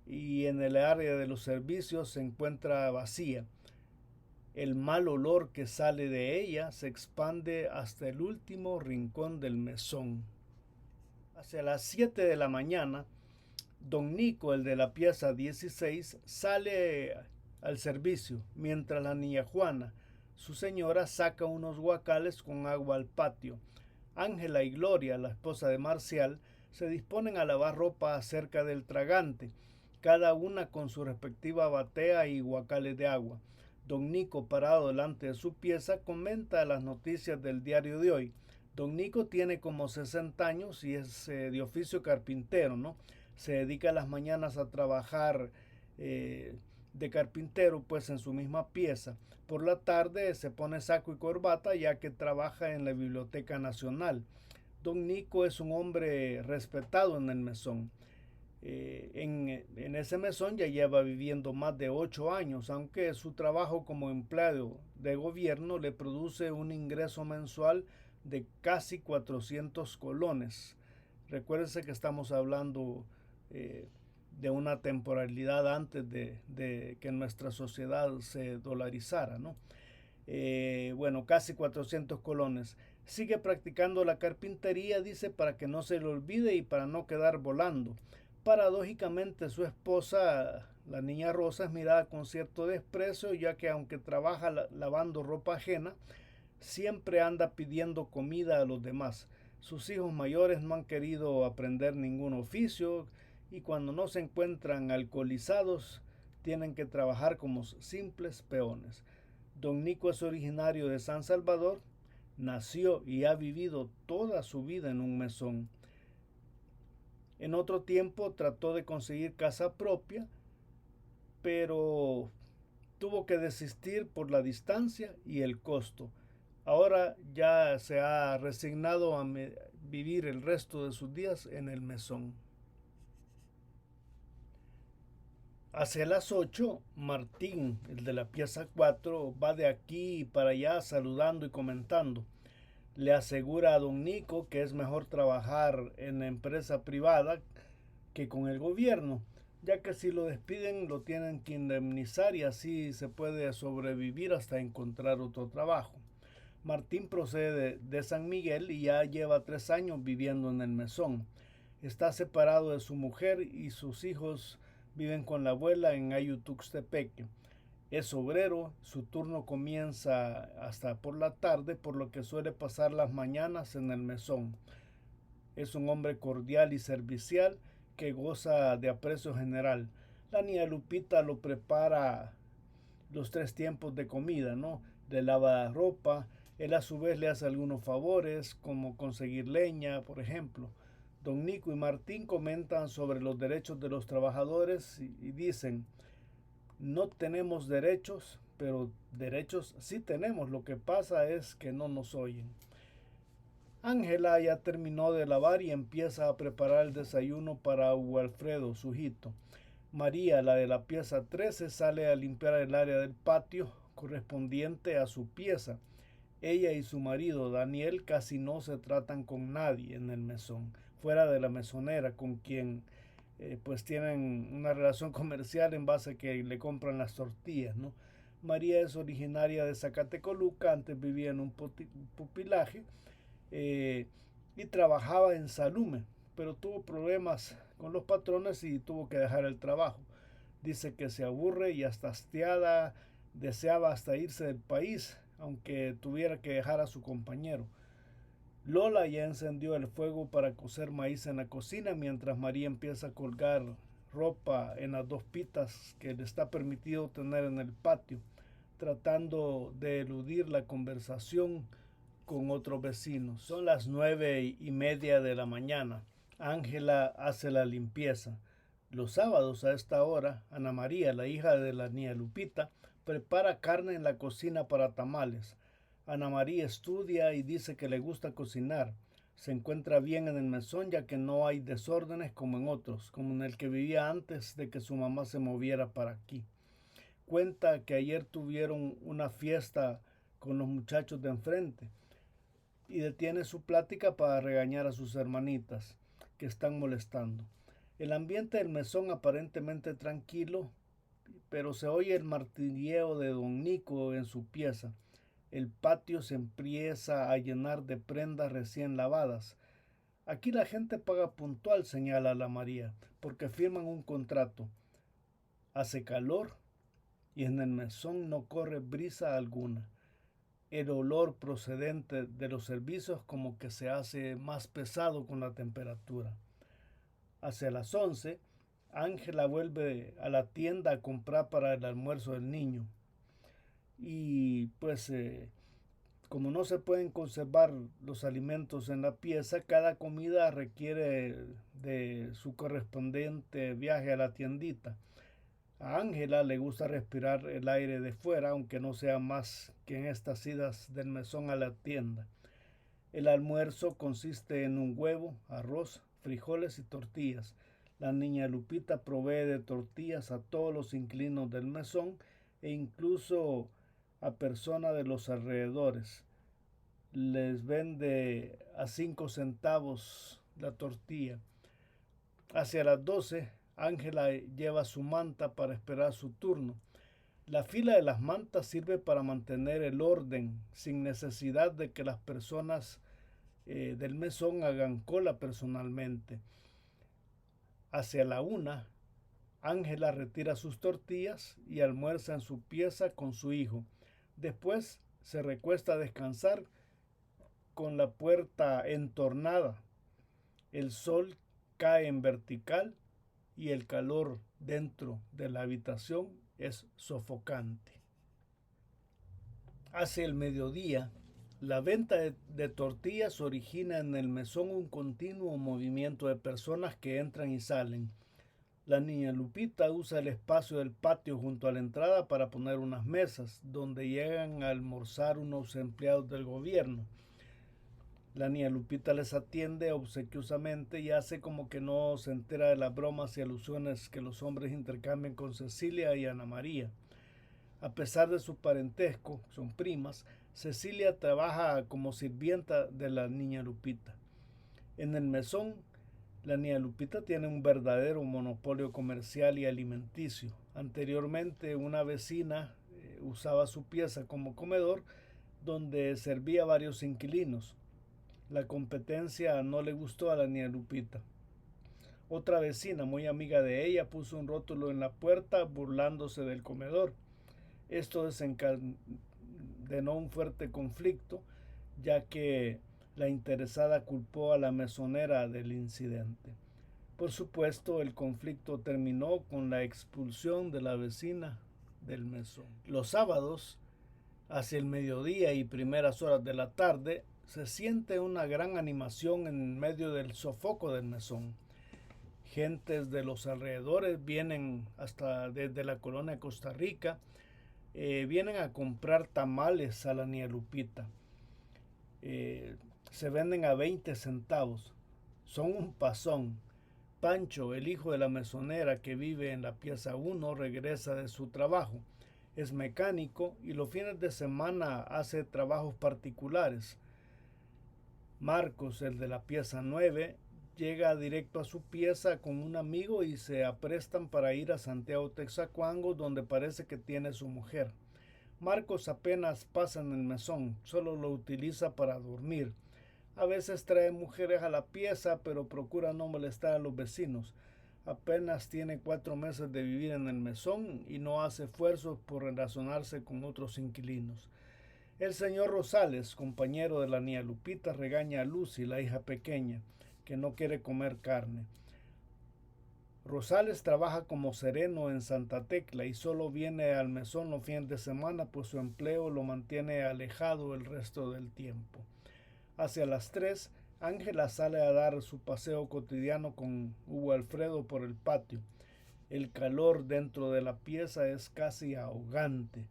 y en el área de los servicios se encuentra vacía. El mal olor que sale de ella se expande hasta el último rincón del mesón. Hacia las 7 de la mañana, Don Nico, el de la pieza 16, sale al servicio, mientras la niña Juana, su señora, saca unos guacales con agua al patio. Ángela y Gloria, la esposa de Marcial, se disponen a lavar ropa cerca del tragante, cada una con su respectiva batea y guacales de agua. Don Nico, parado delante de su pieza, comenta las noticias del diario de hoy. Don Nico tiene como 60 años y es de oficio carpintero, ¿no? Se dedica las mañanas a trabajar de carpintero, pues en su misma pieza. Por la tarde se pone saco y corbata, ya que trabaja en la Biblioteca Nacional. Don Nico es un hombre respetado en el mesón. En ese mesón ya lleva viviendo más de 8 años, aunque su trabajo como empleado de gobierno le produce un ingreso mensual de casi 400 colones. Recuérdense que estamos hablando de una temporalidad antes de que nuestra sociedad se dolarizara, ¿no? Bueno, casi 400 colones. Sigue practicando la carpintería, dice, para que no se le olvide y para no quedar volando. Paradójicamente, su esposa, la niña Rosa, es mirada con cierto desprecio, ya que aunque trabaja lavando ropa ajena, siempre anda pidiendo comida a los demás. Sus hijos mayores no han querido aprender ningún oficio y cuando no se encuentran alcoholizados, tienen que trabajar como simples peones. Don Nico es originario de San Salvador, nació y ha vivido toda su vida en un mesón. En otro tiempo trató de conseguir casa propia, pero tuvo que desistir por la distancia y el costo. Ahora ya se ha resignado a vivir el resto de sus días en el mesón. Hacia las 8, Martín, el de la pieza 4, va de aquí para allá saludando y comentando. Le asegura a don Nico que es mejor trabajar en la empresa privada que con el gobierno. ya que si lo despiden lo tienen que indemnizar y así se puede sobrevivir hasta encontrar otro trabajo. Martín procede de San Miguel y ya lleva 3 años viviendo en el mesón. Está separado de su mujer y sus hijos viven con la abuela en Ayutuxtepeque. Es obrero, su turno comienza hasta por la tarde, por lo que suele pasar las mañanas en el mesón. Es un hombre cordial y servicial que goza de aprecio general. La niña Lupita lo prepara los 3 tiempos de comida, ¿no? Le lava la ropa, él a su vez le hace algunos favores, como conseguir leña, por ejemplo. Don Nico y Martín comentan sobre los derechos de los trabajadores y dicen, no tenemos derechos, pero derechos sí tenemos, lo que pasa es que no nos oyen. Ángela ya terminó de lavar y empieza a preparar el desayuno para Hugo Alfredo, su hijito. María, la de la pieza 13, sale a limpiar el área del patio correspondiente a su pieza. Ella y su marido, Daniel, casi no se tratan con nadie en el mesón, fuera de la mesonera, con quien pues tienen una relación comercial en base a que le compran las tortillas, ¿no? María es originaria de Zacatecoluca, antes vivía en un pupilaje eh, y trabajaba en Salume, pero tuvo problemas con los patrones y tuvo que dejar el trabajo. Dice que se aburre y hasta hastiada deseaba hasta irse del país, aunque tuviera que dejar a su compañero. Lola ya encendió el fuego para cocer maíz en la cocina mientras María empieza a colgar ropa en las 2 pitas que le está permitido tener en el patio, tratando de eludir la conversación con otros vecinos. Son las 9:30 de la mañana. Ángela hace la limpieza. Los sábados a esta hora, Ana María, la hija de la niña Lupita, prepara carne en la cocina para tamales. Ana María estudia y dice que le gusta cocinar. Se encuentra bien en el mesón ya que no hay desórdenes como en otros, como en el que vivía antes de que su mamá se moviera para aquí. Cuenta que ayer tuvieron una fiesta con los muchachos de enfrente y detiene su plática para regañar a sus hermanitas que están molestando. El ambiente del mesón aparentemente tranquilo, pero se oye el martilleo de don Nico en su pieza. El patio se empieza a llenar de prendas recién lavadas. Aquí la gente paga puntual, señala la María, porque firman un contrato. Hace calor y en el mesón no corre brisa alguna. El olor procedente de los servicios como que se hace más pesado con la temperatura. Hacia las 11, Ángela vuelve a la tienda a comprar para el almuerzo del niño. Y pues como no se pueden conservar los alimentos en la pieza, cada comida requiere de su correspondiente viaje a la tiendita. A Ángela le gusta respirar el aire de fuera, aunque no sea más que en estas idas del mesón a la tienda. El almuerzo consiste en un huevo, arroz, frijoles y tortillas. La niña Lupita provee de tortillas a todos los inquilinos del mesón e incluso a personas de los alrededores. Les vende a 5 centavos la tortilla. Hacia las 12, Ángela lleva su manta para esperar su turno. La fila de las mantas sirve para mantener el orden sin necesidad de que las personas del mesón hagan cola personalmente. Hacia la 1, Ángela retira sus tortillas y almuerza en su pieza con su hijo. Después se recuesta a descansar con la puerta entornada. El sol cae en vertical y el calor dentro de la habitación es sofocante. Hacia el mediodía, la venta de tortillas origina en el mesón un continuo movimiento de personas que entran y salen. La niña Lupita usa el espacio del patio junto a la entrada para poner unas mesas donde llegan a almorzar unos empleados del gobierno. La niña Lupita les atiende obsequiosamente y hace como que no se entera de las bromas y alusiones que los hombres intercambian con Cecilia y Ana María. A pesar de su parentesco, son primas, Cecilia trabaja como sirvienta de la niña Lupita. En el mesón, La niña Lupita tiene un verdadero monopolio comercial y alimenticio. Anteriormente una vecina usaba su pieza como comedor donde servía a varios inquilinos. La competencia no le gustó a la niña Lupita. Otra vecina, muy amiga de ella, puso un rótulo en la puerta burlándose del comedor. Esto desencadenó un fuerte conflicto, ya que la interesada culpó a la mesonera del incidente. Por supuesto, el conflicto terminó con la expulsión de la vecina del mesón. Los sábados, hacia el mediodía y primeras horas de la tarde, se siente una gran animación en medio del sofoco del mesón. Gentes de los alrededores vienen hasta desde la colonia Costa Rica, vienen a comprar tamales a la niña Lupita. Se venden a 20 centavos. Son un pasón. Pancho, el hijo de la mesonera que vive en la pieza 1, regresa de su trabajo. Es mecánico y los fines de semana hace trabajos particulares. Marcos, el de la pieza 9, llega directo a su pieza con un amigo y se aprestan para ir a Santiago Texacuango, donde parece que tiene su mujer. Marcos apenas pasa en el mesón, solo lo utiliza para dormir. A veces trae mujeres a la pieza, pero procura no molestar a los vecinos. Apenas tiene 4 meses de vivir en el mesón y no hace esfuerzos por relacionarse con otros inquilinos. El señor Rosales, compañero de la niña Lupita, regaña a Lucy, la hija pequeña, que no quiere comer carne. Rosales trabaja como sereno en Santa Tecla y solo viene al mesón los fines de semana, pues su empleo lo mantiene alejado el resto del tiempo. Hacia las 3, Ángela sale a dar su paseo cotidiano con Hugo Alfredo por el patio. El calor dentro de la pieza es casi ahogante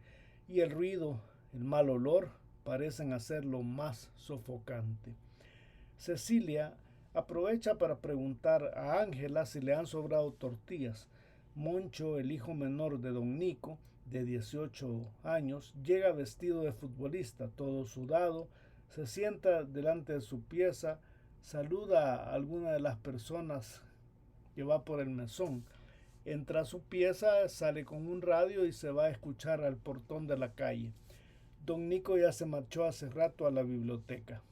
y el ruido, el mal olor, parecen hacerlo más sofocante. Cecilia aprovecha para preguntar a Ángela si le han sobrado tortillas. Moncho, el hijo menor de don Nico, de 18 años, llega vestido de futbolista, todo sudado, se sienta delante de su pieza, saluda a alguna de las personas que va por el mesón. Entra a su pieza, sale con un radio y se va a escuchar al portón de la calle. Don Nico ya se marchó hace rato a la biblioteca.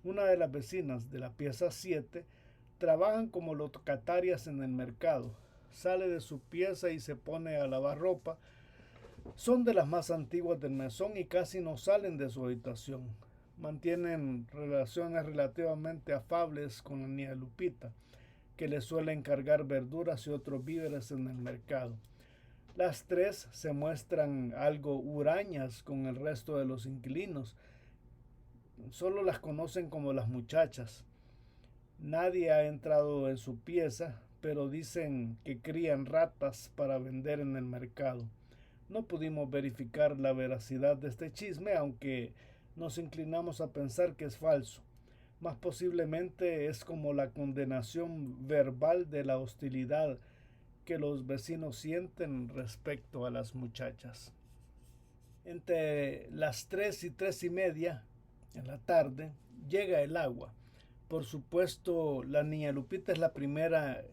Una de las vecinas de la pieza 7 trabajan como locatarias en el mercado. Sale de su pieza y se pone a lavar ropa. Son de las más antiguas del mesón y casi no salen de su habitación. Mantienen relaciones relativamente afables con la niña Lupita, que le suele encargar verduras y otros víveres en el mercado. Las 3 se muestran algo hurañas con el resto de los inquilinos. Solo las conocen como las muchachas. Nadie ha entrado en su pieza, pero dicen que crían ratas para vender en el mercado. No pudimos verificar la veracidad de este chisme, aunque nos inclinamos a pensar que es falso. Más posiblemente es como la condenación verbal de la hostilidad que los vecinos sienten respecto a las muchachas. Entre las 3 y 3:30 en la tarde llega el agua. Por supuesto, la niña Lupita es la primera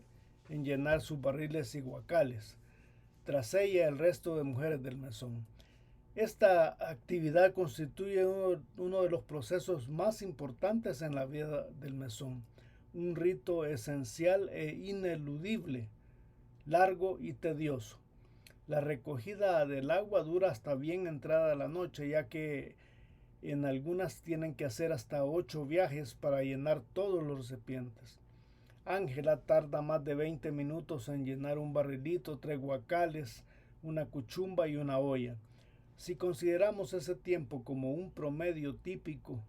en llenar sus barriles y guacales. Tras ella, el resto de mujeres del mesón. Esta actividad constituye uno de los procesos más importantes en la vida del mesón. Un rito esencial e ineludible, largo y tedioso. La recogida del agua dura hasta bien entrada la noche, ya que en algunas tienen que hacer hasta 8 viajes para llenar todos los recipientes. Ángela tarda más de 20 minutos en llenar un barrilito, 3 guacales, una cuchumba y una olla. Si consideramos ese tiempo como un promedio típico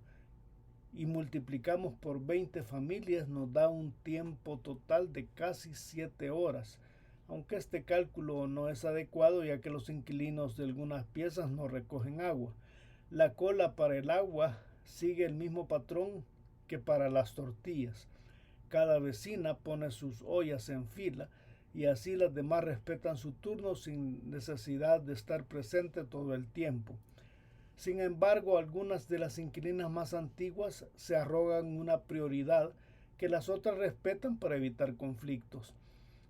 y multiplicamos por 20 familias, nos da un tiempo total de casi 7 horas, aunque este cálculo no es adecuado ya que los inquilinos de algunas piezas no recogen agua. La cola para el agua sigue el mismo patrón que para las tortillas. Cada vecina pone sus ollas en fila y así las demás respetan su turno sin necesidad de estar presente todo el tiempo. Sin embargo, algunas de las inquilinas más antiguas se arrogan una prioridad que las otras respetan para evitar conflictos.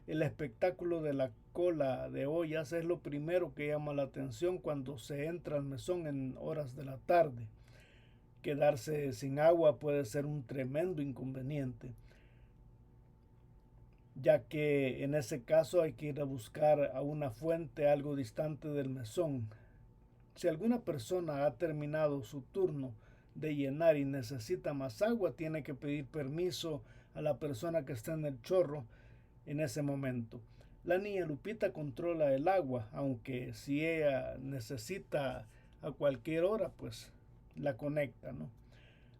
El espectáculo de la cola de ollas es lo primero que llama la atención cuando se entra al mesón en horas de la tarde. Quedarse sin agua puede ser un tremendo inconveniente, ya que en ese caso hay que ir a buscar a una fuente algo distante del mesón. Si alguna persona ha terminado su turno de llenar y necesita más agua, tiene que pedir permiso a la persona que está en el chorro en ese momento. La niña Lupita controla el agua, aunque si ella necesita a cualquier hora, pues la conecta, ¿no?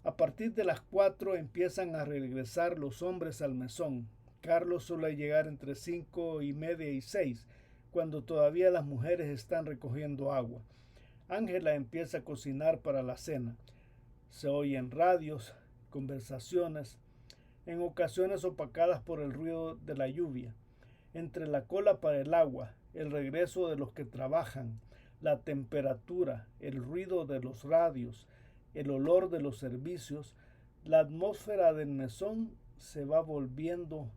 A partir de las 4 empiezan a regresar los hombres al mesón. Carlos suele llegar entre 5:30 y 6, cuando todavía las mujeres están recogiendo agua. Ángela empieza a cocinar para la cena. Se oyen radios, conversaciones, en ocasiones opacadas por el ruido de la lluvia. Entre la cola para el agua, el regreso de los que trabajan, la temperatura, el ruido de los radios, el olor de los servicios, la atmósfera del mesón se va volviendo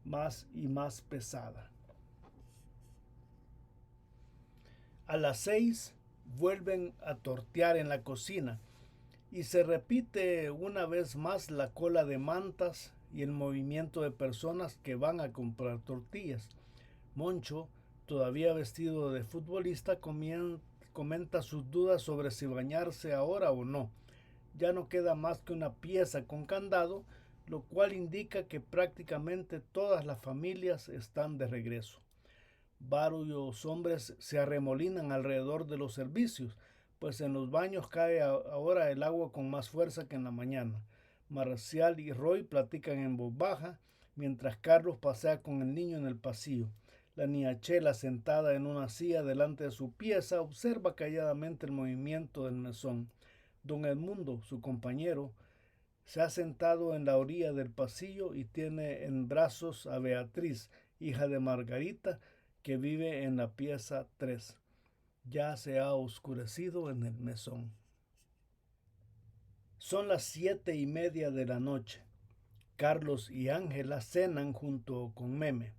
más y más pesada. A las 6 vuelven a tortear en la cocina y se repite una vez más la cola de mantas y el movimiento de personas que van a comprar tortillas. Moncho, todavía vestido de futbolista, comenta sus dudas sobre si bañarse ahora o no. Ya no queda más que una pieza con candado, lo cual indica que prácticamente todas las familias están de regreso. Varios hombres se arremolinan alrededor de los servicios, pues en los baños cae ahora el agua con más fuerza que en la mañana. Marcial y Roy platican en voz baja, mientras Carlos pasea con el niño en el pasillo. La niña Chela, sentada en una silla delante de su pieza, observa calladamente el movimiento del mesón. Don Edmundo, su compañero, se ha sentado en la orilla del pasillo y tiene en brazos a Beatriz, hija de Margarita, que vive en la pieza 3. Ya se ha oscurecido en el mesón. Son las 7:30 de la noche. Carlos y Ángela cenan junto con Meme.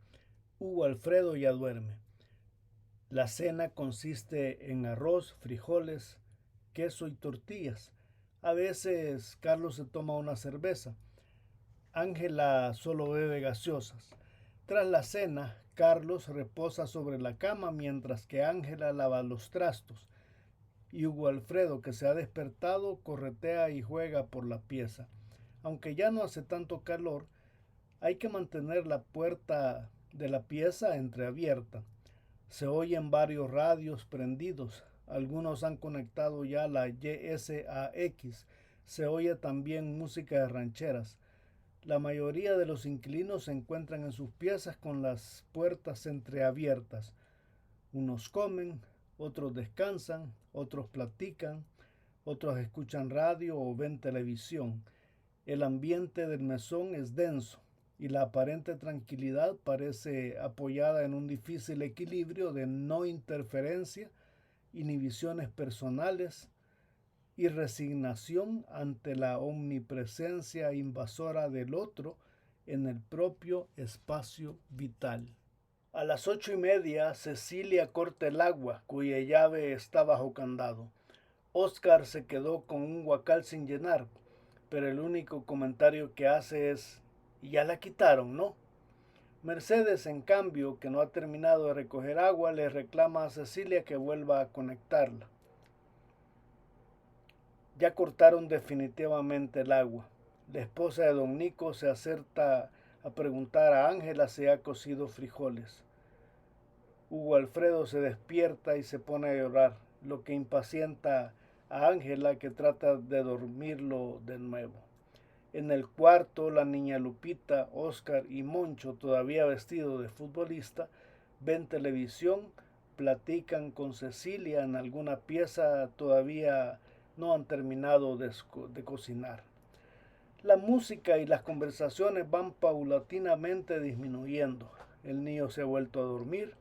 Hugo Alfredo ya duerme. La cena consiste en arroz, frijoles, queso y tortillas. A veces Carlos se toma una cerveza. Ángela solo bebe gaseosas. Tras la cena, Carlos reposa sobre la cama mientras que Ángela lava los trastos. Y Hugo Alfredo, que se ha despertado, corretea y juega por la pieza. Aunque ya no hace tanto calor, hay que mantener la puerta de la pieza entreabierta. Se oyen varios radios prendidos. Algunos han conectado ya la YSAX. Se oye también música de rancheras. La mayoría de los inquilinos se encuentran en sus piezas con las puertas entreabiertas. Unos comen, otros descansan, otros platican, otros escuchan radio o ven televisión. El ambiente del mesón es denso y la aparente tranquilidad parece apoyada en un difícil equilibrio de no interferencia, inhibiciones personales y resignación ante la omnipresencia invasora del otro en el propio espacio vital. A las 8:30, Cecilia corta el agua, cuya llave está bajo candado. Oscar se quedó con un guacal sin llenar, pero el único comentario que hace es: "Y ya la quitaron, ¿no?". Mercedes, en cambio, que no ha terminado de recoger agua, le reclama a Cecilia que vuelva a conectarla. Ya cortaron definitivamente el agua. La esposa de don Nico se acerca a preguntar a Ángela si ha cocido frijoles. Hugo Alfredo se despierta y se pone a llorar, lo que impacienta a Ángela, que trata de dormirlo de nuevo. En el cuarto, la niña Lupita, Oscar y Moncho, todavía vestido de futbolista, ven televisión, platican con Cecilia en alguna pieza, todavía no han terminado de cocinar. La música y las conversaciones van paulatinamente disminuyendo. El niño se ha vuelto a dormir.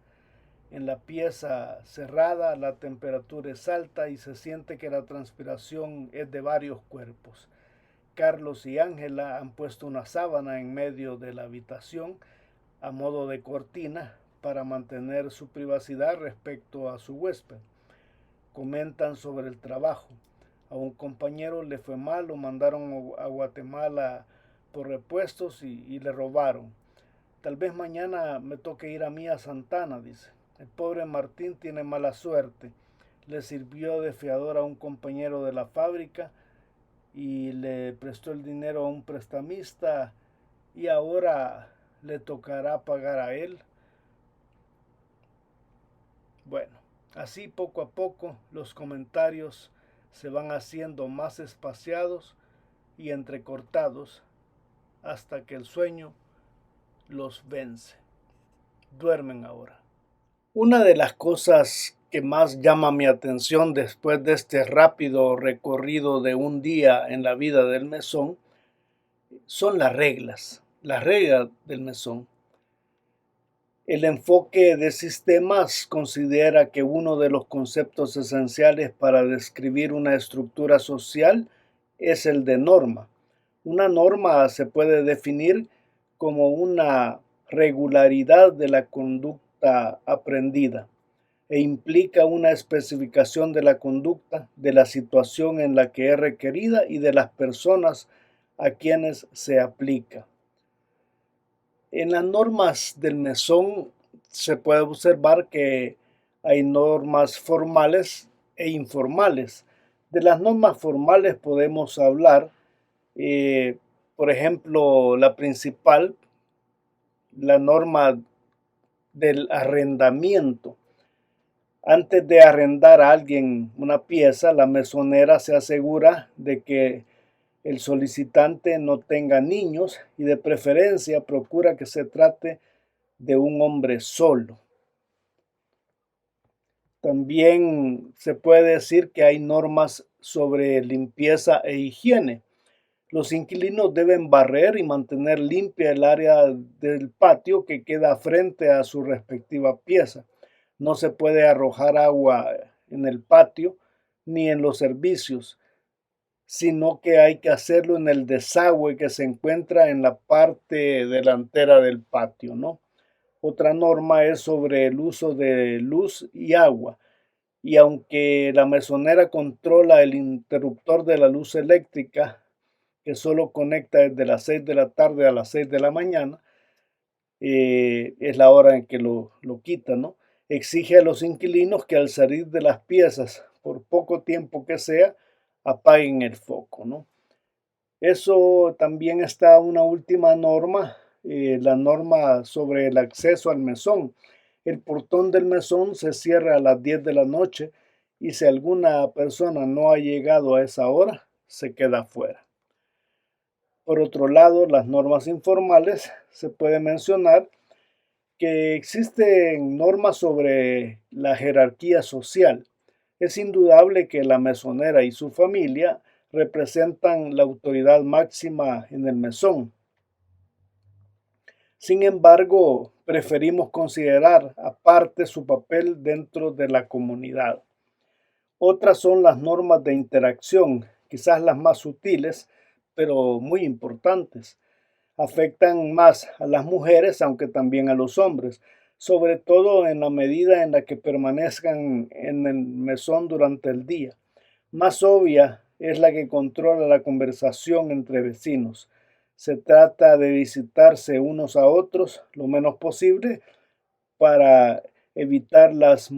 En la pieza cerrada la temperatura es alta y se siente que la transpiración es de varios cuerpos. Carlos y Ángela han puesto una sábana en medio de la habitación a modo de cortina para mantener su privacidad respecto a su huésped. Comentan sobre el trabajo. A un compañero le fue mal, lo mandaron a Guatemala por repuestos y le robaron. Tal vez mañana me toque ir a mí a Santana, dice. El pobre Martín tiene mala suerte. Le sirvió de fiador a un compañero de la fábrica y le prestó el dinero a un prestamista y ahora le tocará pagar a él. Bueno, así poco a poco los comentarios se van haciendo más espaciados y entrecortados hasta que el sueño los vence. Duermen ahora. Una de las cosas que más llama mi atención después de este rápido recorrido de un día en la vida del mesón son las reglas del mesón. El enfoque de sistemas considera que uno de los conceptos esenciales para describir una estructura social es el de norma. Una norma se puede definir como una regularidad de la conducta aprendida e implica una especificación de la conducta, de la situación en la que es requerida y de las personas a quienes se aplica. En las normas del mesón se puede observar que hay normas formales e informales. De las normas formales podemos hablar, por ejemplo, la principal, la norma del arrendamiento. Antes de arrendar a alguien una pieza, la mesonera se asegura de que el solicitante no tenga niños y de preferencia procura que se trate de un hombre solo. También se puede decir que hay normas sobre limpieza e higiene. Los inquilinos deben barrer y mantener limpia el área del patio que queda frente a su respectiva pieza. No se puede arrojar agua en el patio ni en los servicios, sino que hay que hacerlo en el desagüe que se encuentra en la parte delantera del patio, ¿no? Otra norma es sobre el uso de luz y agua. Y aunque la mesonera controla el interruptor de la luz eléctrica, que solo conecta desde las 6 de la tarde a las 6 de la mañana, es la hora en que lo quita, ¿no? Exige a los inquilinos que al salir de las piezas, por poco tiempo que sea, apaguen el foco, ¿no? Eso también está una última norma, la norma sobre el acceso al mesón. El portón del mesón se cierra a las 10 de la noche y si alguna persona no ha llegado a esa hora, se queda fuera. Por otro lado, las normas informales se puede mencionar que existen normas sobre la jerarquía social. Es indudable que la mesonera y su familia representan la autoridad máxima en el mesón. Sin embargo, preferimos considerar aparte su papel dentro de la comunidad. Otras son las normas de interacción, quizás las más sutiles, pero muy importantes. Afectan más a las mujeres, aunque también a los hombres, sobre todo en la medida en la que permanezcan en el mesón durante el día. Más obvia es la que controla la conversación entre vecinos. Se trata de visitarse unos a otros lo menos posible para evitar las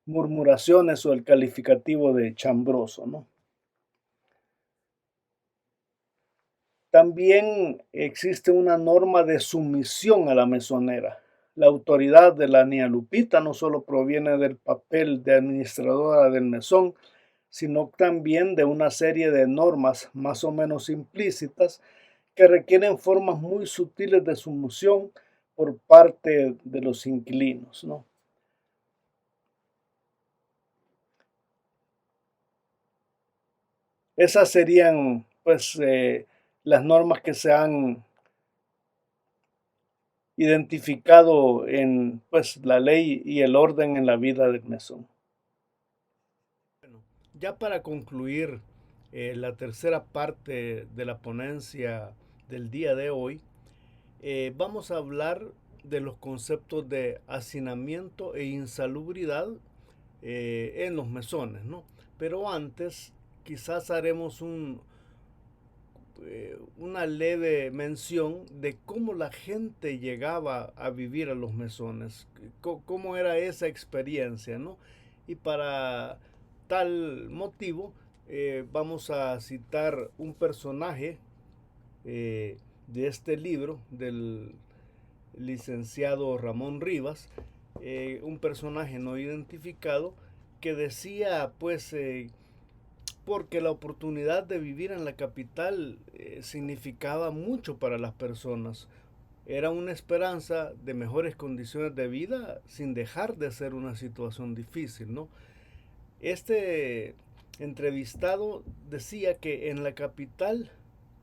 murmuraciones o el calificativo de chambroso, ¿no? También existe una norma de sumisión a la mesonera. La autoridad de la niña Lupita no solo proviene del papel de administradora del mesón, sino también de una serie de normas más o menos implícitas que requieren formas muy sutiles de sumisión por parte de los inquilinos, ¿no? Esas serían, pues, las normas que se han identificado en, pues, la ley y el orden en la vida del mesón. Bueno, ya para concluir la tercera parte de la ponencia del día de hoy, vamos a hablar de los conceptos de hacinamiento e insalubridad en los mesones, ¿no? Pero antes, quizás haremos una leve mención de cómo la gente llegaba a vivir a los mesones, cómo era esa experiencia, ¿no? Y para tal motivo, vamos a citar un personaje de este libro del licenciado Ramón Rivas, un personaje no identificado que decía pues porque la oportunidad de vivir en la capital significaba mucho para las personas. Era una esperanza de mejores condiciones de vida sin dejar de ser una situación difícil, ¿no? Este entrevistado decía que en la capital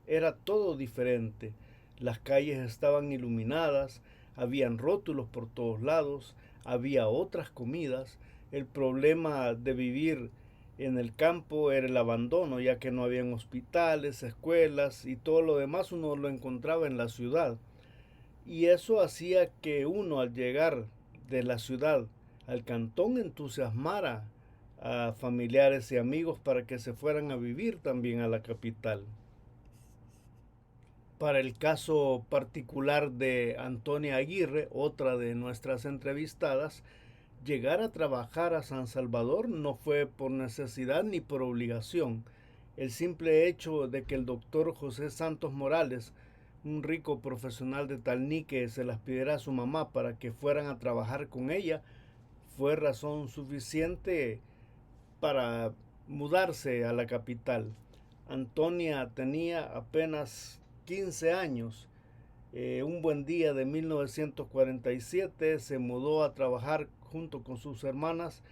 era todo diferente. Las calles estaban iluminadas, habían rótulos por todos lados, había otras comidas. El problema de vivir en el campo era el abandono, ya que no habían hospitales, escuelas y todo lo demás uno lo encontraba en la ciudad. Y eso hacía que uno al llegar de la ciudad al cantón entusiasmara a familiares y amigos para que se fueran a vivir también a la capital. Para el caso particular de Antonia Aguirre, otra de nuestras entrevistadas, llegar a trabajar a San Salvador no fue por necesidad ni por obligación. El simple hecho de que el doctor José Santos Morales, un rico profesional de Talnique, se las pidiera a su mamá para que fueran a trabajar con ella, fue razón suficiente para mudarse a la capital. Antonia tenía apenas 15 años. Un buen día de 1947 se mudó a trabajar junto con sus hermanas,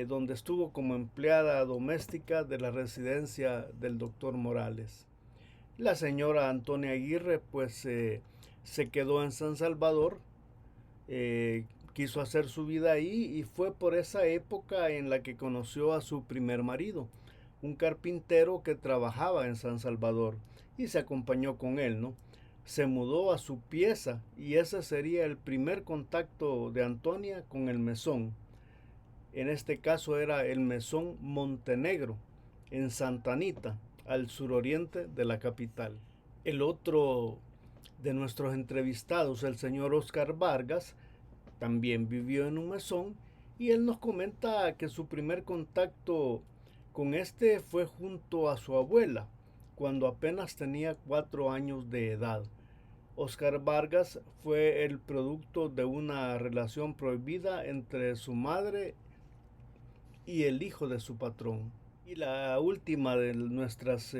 donde estuvo como empleada doméstica de la residencia del doctor Morales. La señora Antonia Aguirre pues se quedó en San Salvador, quiso hacer su vida ahí y fue por esa época en la que conoció a su primer marido, un carpintero que trabajaba en San Salvador, y se acompañó con él, ¿no? Se mudó a su pieza y ese sería el primer contacto de Antonia con el mesón. En este caso era el mesón Montenegro, en Santa Anita, al suroriente de la capital. El otro de nuestros entrevistados, el señor Oscar Vargas, también vivió en un mesón y él nos comenta que su primer contacto con este fue junto a su abuela, cuando apenas tenía 4 años de edad. Oscar Vargas fue el producto de una relación prohibida entre su madre y el hijo de su patrón. Y la última de nuestras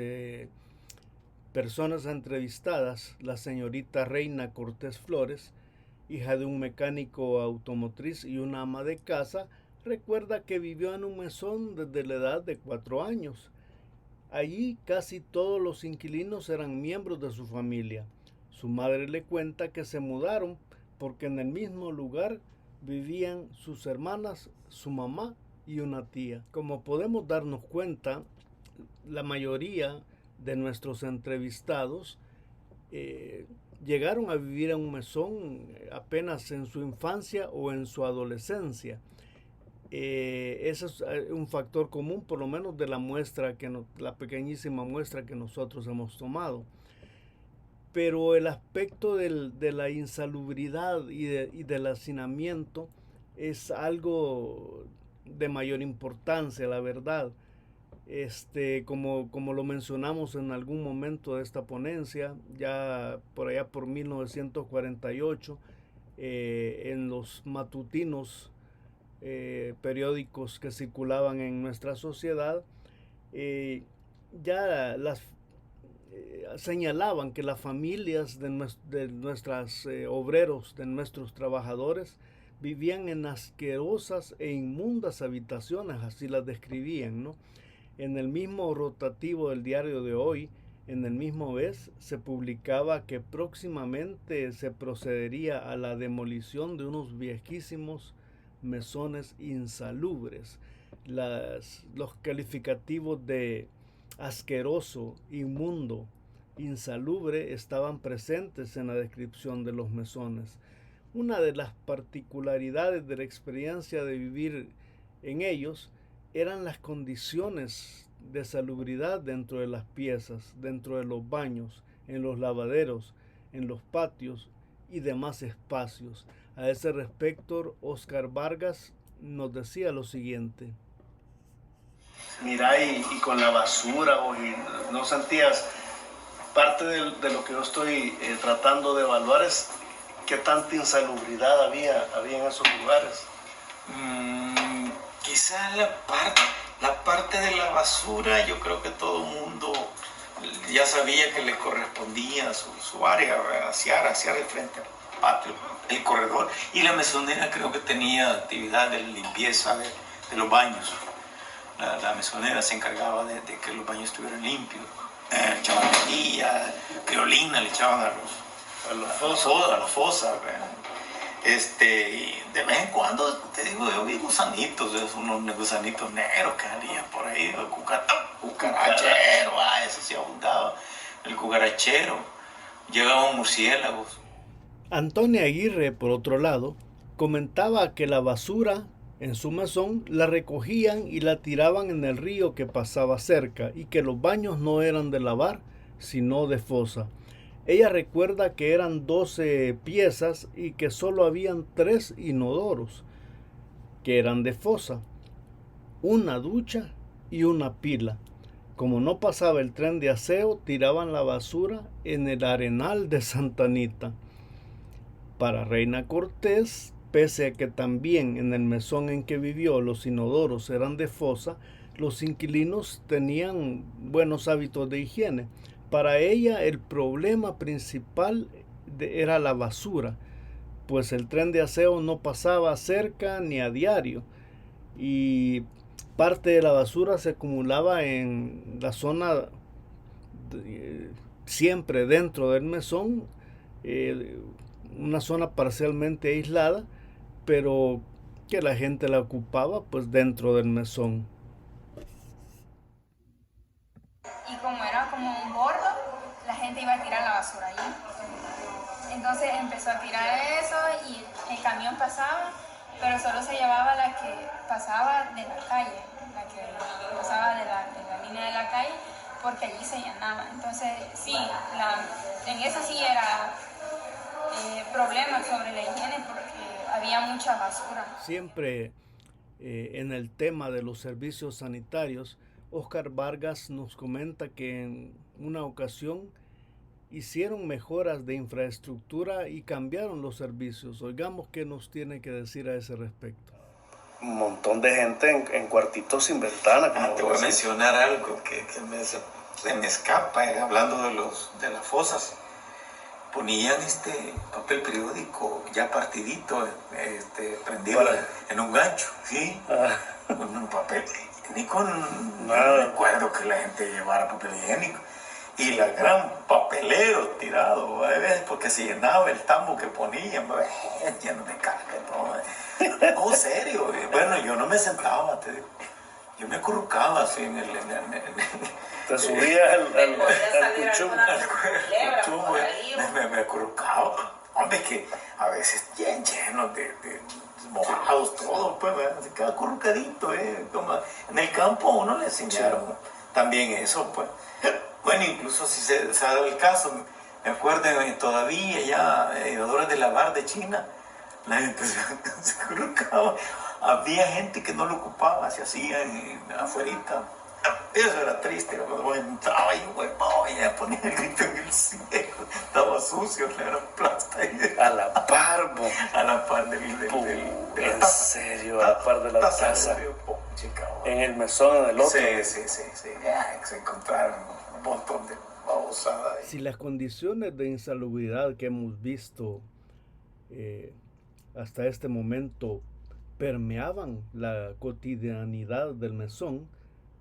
personas entrevistadas, la señorita Reina Cortés Flores, hija de un mecánico automotriz y una ama de casa, recuerda que vivió en un mesón desde la edad de 4 años. Allí casi todos los inquilinos eran miembros de su familia. Su madre le cuenta que se mudaron porque en el mismo lugar vivían sus hermanas, su mamá y una tía. Como podemos darnos cuenta, la mayoría de nuestros entrevistados llegaron a vivir en un mesón apenas en su infancia o en su adolescencia. Ese es un factor común, por lo menos de la muestra la pequeñísima muestra que nosotros hemos tomado. Pero el aspecto de la insalubridad y del hacinamiento es algo de mayor importancia, la verdad. Como lo mencionamos en algún momento de esta ponencia, ya por allá por 1948, en los matutinos periódicos que circulaban en nuestra sociedad, ya señalaban que las familias de nuestros obreros, de nuestros trabajadores, vivían en asquerosas e inmundas habitaciones, así las describían, ¿no? En el mismo rotativo del diario de hoy, en el mismo mes, se publicaba que próximamente se procedería a la demolición de unos viejísimos mesones insalubres. Los calificativos de asqueroso, inmundo, insalubre estaban presentes en la descripción de los mesones. Una de las particularidades de la experiencia de vivir en ellos eran las condiciones de salubridad dentro de las piezas, dentro de los baños, en los lavaderos, en los patios y demás espacios. A ese respecto, Oscar Vargas nos decía lo siguiente. Mira, y con la basura, ¿no sentías? Parte de lo que yo estoy tratando de evaluar es qué tanta insalubridad había en esos lugares. Quizás la parte de la basura, yo creo que todo el mundo ya sabía que le correspondía su área, hacia el frente al patio, el corredor. Y la mesonera creo que tenía actividad de limpieza de los baños. La mesonera se encargaba de que los baños estuvieran limpios. Echaban manilla, criolina, le echaban a las fosas. Y de vez en cuando, te digo, yo vi gusanitos, unos gusanitos negros que salían por ahí, cucarachero, eso sí abundaba, el cucarachero, llegaban murciélagos. Antonia Aguirre, por otro lado, comentaba que la basura en su mesón la recogían y la tiraban en el río que pasaba cerca y que los baños no eran de lavar, sino de fosa. Ella recuerda que eran 12 piezas y que solo habían 3 inodoros, que eran de fosa, una ducha y una pila. Como no pasaba el tren de aseo, tiraban la basura en el arenal de Santa Anita. Para Reina Cortés, pese a que también en el mesón en que vivió los inodoros eran de fosa, los inquilinos tenían buenos hábitos de higiene. Para ella el problema principal era la basura, pues el tren de aseo no pasaba cerca ni a diario y parte de la basura se acumulaba en la zona siempre dentro del mesón, una zona parcialmente aislada, pero que la gente la ocupaba pues dentro del mesón. Y como era como un bordo, la gente iba a tirar la basura allí. Entonces empezó a tirar eso y el camión pasaba, pero solo se llevaba la que pasaba de la calle, la que pasaba de la línea de la calle, porque allí se llenaba. Entonces sí, en eso sí era problemas sobre la higiene porque había mucha basura. Siempre en el tema de los servicios sanitarios, Oscar Vargas nos comenta que en una ocasión hicieron mejoras de infraestructura y cambiaron los servicios. Oigamos qué nos tiene que decir a ese respecto. Un montón de gente en cuartitos sin ventana. Te voy a mencionar algo que se me escapa, hablando de las fosas. Ponían papel periódico ya partidito, prendido en un gancho, ¿sí? Con un papel, no recuerdo que la gente llevara papel higiénico. Y la gran papelero tirado, a veces porque se llenaba el tambo que ponían, lleno de caca y todo. Oh, serio, bueno, yo no me sentaba, te digo. Yo me acurrucaba así en el te subía al cuchum. Me acurrucaba. Hombre, que a veces llenos de mojados todos, pues, se queda acurrucadito, como en el campo uno le enseñaron también eso, pues. Bueno, incluso si se ha dado el caso, me acuerdo todavía ya, inodoros de lavar de China, la gente se acurrucaba. Había gente que no lo ocupaba, se hacían afuerita. Eso era triste, cuando entraba y ya ponía el grito en el cielo, estaba sucio, era plasta. A la par, a la par del en serio, a la par de la taza. En el mesón, en el otro. Sí. Se encontraron un montón de babosadas. Si las condiciones de insalubridad que hemos visto hasta este momento permeaban la cotidianidad del mesón,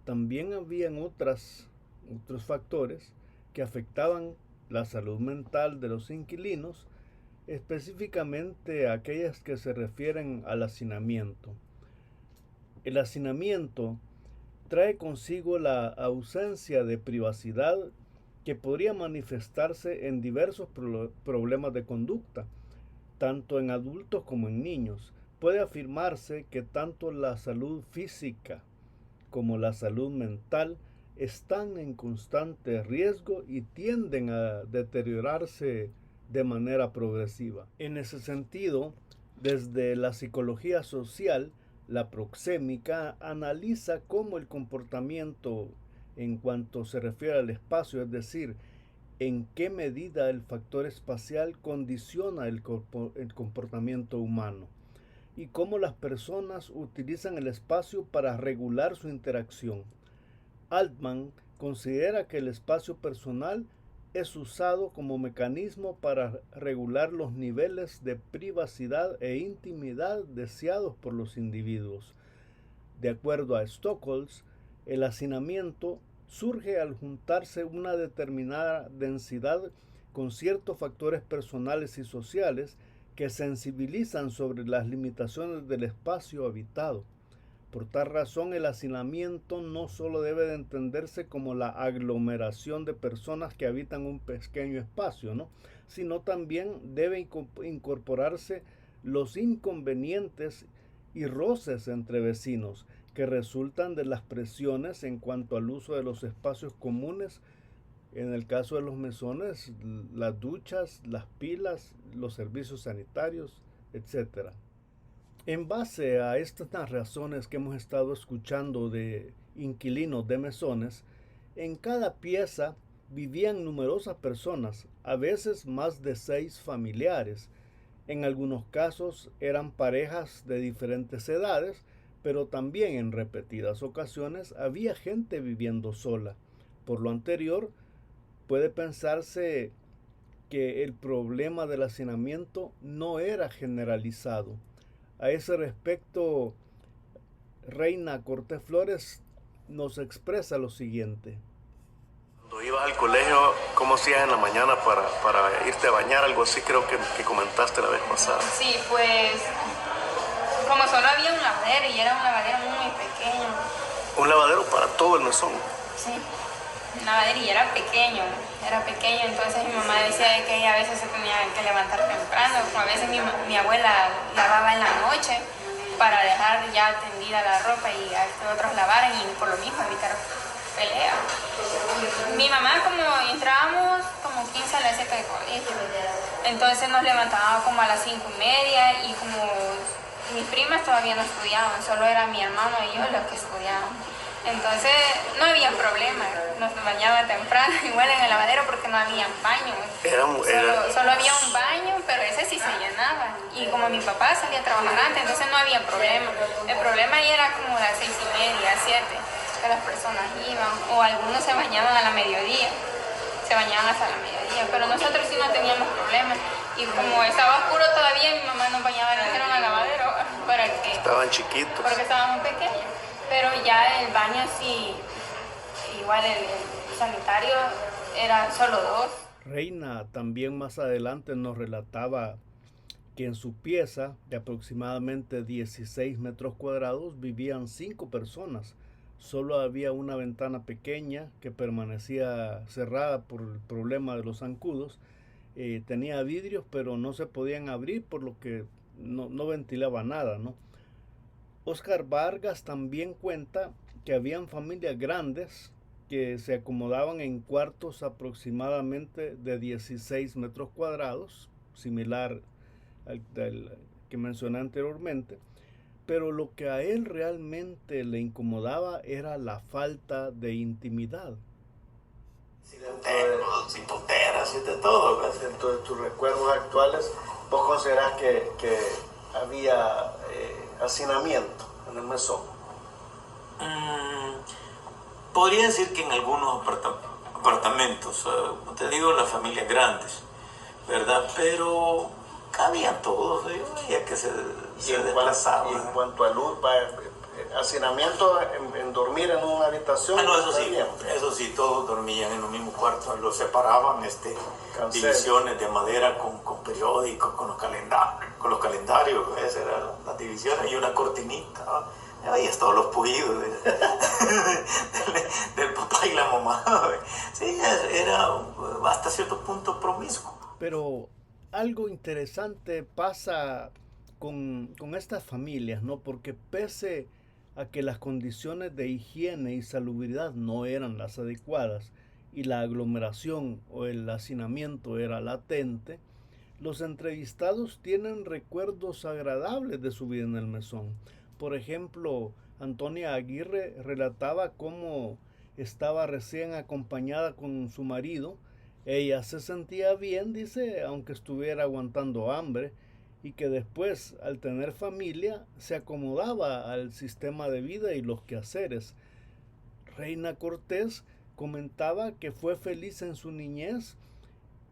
también habían otros factores que afectaban la salud mental de los inquilinos, específicamente aquellas que se refieren al hacinamiento. El hacinamiento trae consigo la ausencia de privacidad que podría manifestarse en diversos problemas de conducta, tanto en adultos como en niños. Puede afirmarse que tanto la salud física como la salud mental están en constante riesgo y tienden a deteriorarse de manera progresiva. En ese sentido, desde la psicología social, la proxémica analiza cómo el comportamiento en cuanto se refiere al espacio, es decir, en qué medida el factor espacial condiciona el comportamiento humano y cómo las personas utilizan el espacio para regular su interacción. Altman considera que el espacio personal es usado como mecanismo para regular los niveles de privacidad e intimidad deseados por los individuos. De acuerdo a Stockholm, el hacinamiento surge al juntarse una determinada densidad con ciertos factores personales y sociales que sensibilizan sobre las limitaciones del espacio habitado. Por tal razón, el hacinamiento no solo debe de entenderse como la aglomeración de personas que habitan un pequeño espacio, sino también debe incorporarse los inconvenientes y roces entre vecinos que resultan de las presiones en cuanto al uso de los espacios comunes. En el caso de los mesones, las duchas, las pilas, los servicios sanitarios, etc. En base a estas razones que hemos estado escuchando de inquilinos de mesones, en cada pieza vivían numerosas personas, a veces más de 6 familiares. En algunos casos eran parejas de diferentes edades, pero también en repetidas ocasiones había gente viviendo sola. Por lo anterior, puede pensarse que el problema del hacinamiento no era generalizado. A ese respecto, Reina Cortés Flores nos expresa lo siguiente. Cuando ibas al colegio, ¿cómo hacías en la mañana para irte a bañar? Algo así creo que comentaste la vez pasada. Sí, pues como solo había un lavadero y era un lavadero muy pequeño. ¿Un lavadero para todo el mesón? Sí, un lavadero y era pequeño, entonces mi mamá decía que ella a veces se tenía que levantar temprano, a veces mi abuela lavaba en la noche para dejar ya tendida la ropa y a que otros lavaran y por lo mismo evitar pelea. Mi mamá, como entrábamos como 15 a las 7 de colegio, entonces nos levantábamos como a las 5:30 y como mis primas todavía no estudiaban, solo era mi hermano y yo los que estudiaban. Entonces no había problema, nos bañaba temprano, igual en el lavadero porque no había baño. Solo había un baño, pero ese sí se llenaba. Y como mi papá salía a trabajar antes, entonces no había problema. El problema ahí era como las 6:30, 7, que las personas iban, o algunos se bañaban a la mediodía, se bañaban hasta la mediodía, pero nosotros sí no teníamos problema. Y como estaba oscuro todavía, mi mamá nos bañaba entero en el lavadero para que... Estaban chiquitos. Porque estaban muy pequeños. Pero ya el baño sí, igual el sanitario era solo 2. Reina también más adelante nos relataba que en su pieza de aproximadamente 16 metros cuadrados vivían 5 personas. Solo había una ventana pequeña que permanecía cerrada por el problema de los zancudos. Tenía vidrios, pero no se podían abrir, por lo que no ventilaba nada, Oscar Vargas también cuenta que habían familias grandes que se acomodaban en cuartos aproximadamente de 16 metros cuadrados, similar al que mencioné anteriormente, pero lo que a él realmente le incomodaba era la falta de intimidad. Sin tonteras y de todo. Dentro de tus recuerdos actuales, ¿vos considerás que había hacinamiento en el mesón? Podría decir que en algunos apartamentos, como te digo, las familias grandes, ¿verdad? Pero cabían todos, ya que se desplazaban. Y en cuanto a luz, hacinamiento en dormir en una habitación. No, eso sí, todos dormían en un mismo cuarto, los separaban divisiones de madera con periódicos, con los calendarios, esas eran las divisiones y una cortinita Veías todos los pujidos del papá y la mamá. Sí, era hasta cierto punto promiscuo. Pero algo interesante pasa con estas familias, ¿no? Porque pese a que las condiciones de higiene y salubridad no eran las adecuadas y la aglomeración o el hacinamiento era latente, los entrevistados tienen recuerdos agradables de su vida en el mesón. Por ejemplo, Antonia Aguirre relataba cómo estaba recién acompañada con su marido. Ella se sentía bien, dice, aunque estuviera aguantando hambre, y que después, al tener familia, se acomodaba al sistema de vida y los quehaceres. Reina Cortés comentaba que fue feliz en su niñez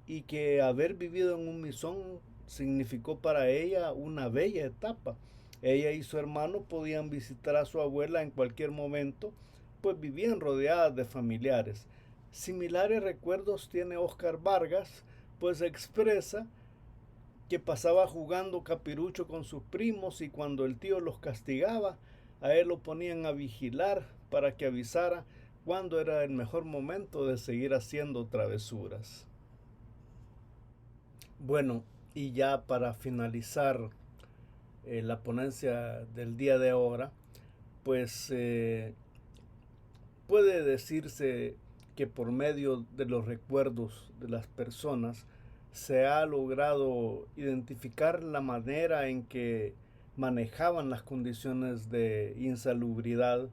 y que haber vivido en un mesón significó para ella una bella etapa. Ella y su hermano podían visitar a su abuela en cualquier momento, pues vivían rodeadas de familiares. Similares recuerdos tiene Oscar Vargas, pues expresa que pasaba jugando capirucho con sus primos y cuando el tío los castigaba, a él lo ponían a vigilar para que avisara cuándo era el mejor momento de seguir haciendo travesuras. Bueno, y ya para finalizar la ponencia del día de ahora, pues puede decirse que por medio de los recuerdos de las personas se ha logrado identificar la manera en que manejaban las condiciones de insalubridad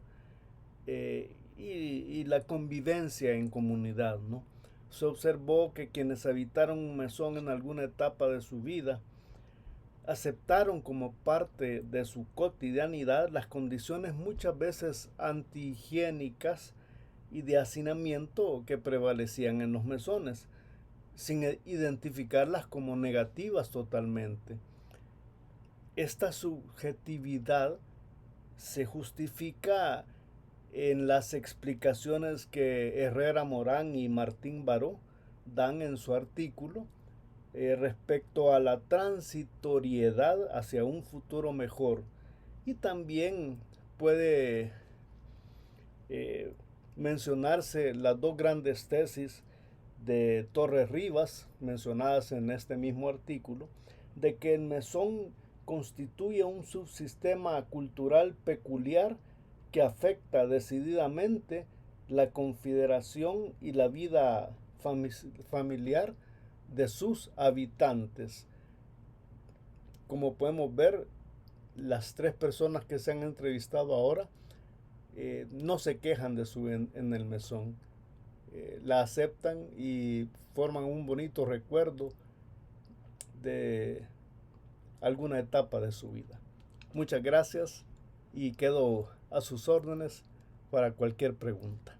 y la convivencia en comunidad, ¿no? Se observó que quienes habitaron un mesón en alguna etapa de su vida aceptaron como parte de su cotidianidad las condiciones muchas veces antihigiénicas y de hacinamiento que prevalecían en los mesones, sin identificarlas como negativas totalmente. Esta subjetividad se justifica en las explicaciones que Herrera Morán y Martín Baró dan en su artículo respecto a la transitoriedad hacia un futuro mejor. Y también puede mencionarse las dos grandes tesis de Torres Rivas, mencionadas en este mismo artículo, de que el mesón constituye un subsistema cultural peculiar que afecta decididamente la confederación y la vida familiar de sus habitantes. Como podemos ver, las tres personas que se han entrevistado ahora no se quejan de su en el mesón. La aceptan y forman un bonito recuerdo de alguna etapa de su vida. Muchas gracias y quedo a sus órdenes para cualquier pregunta.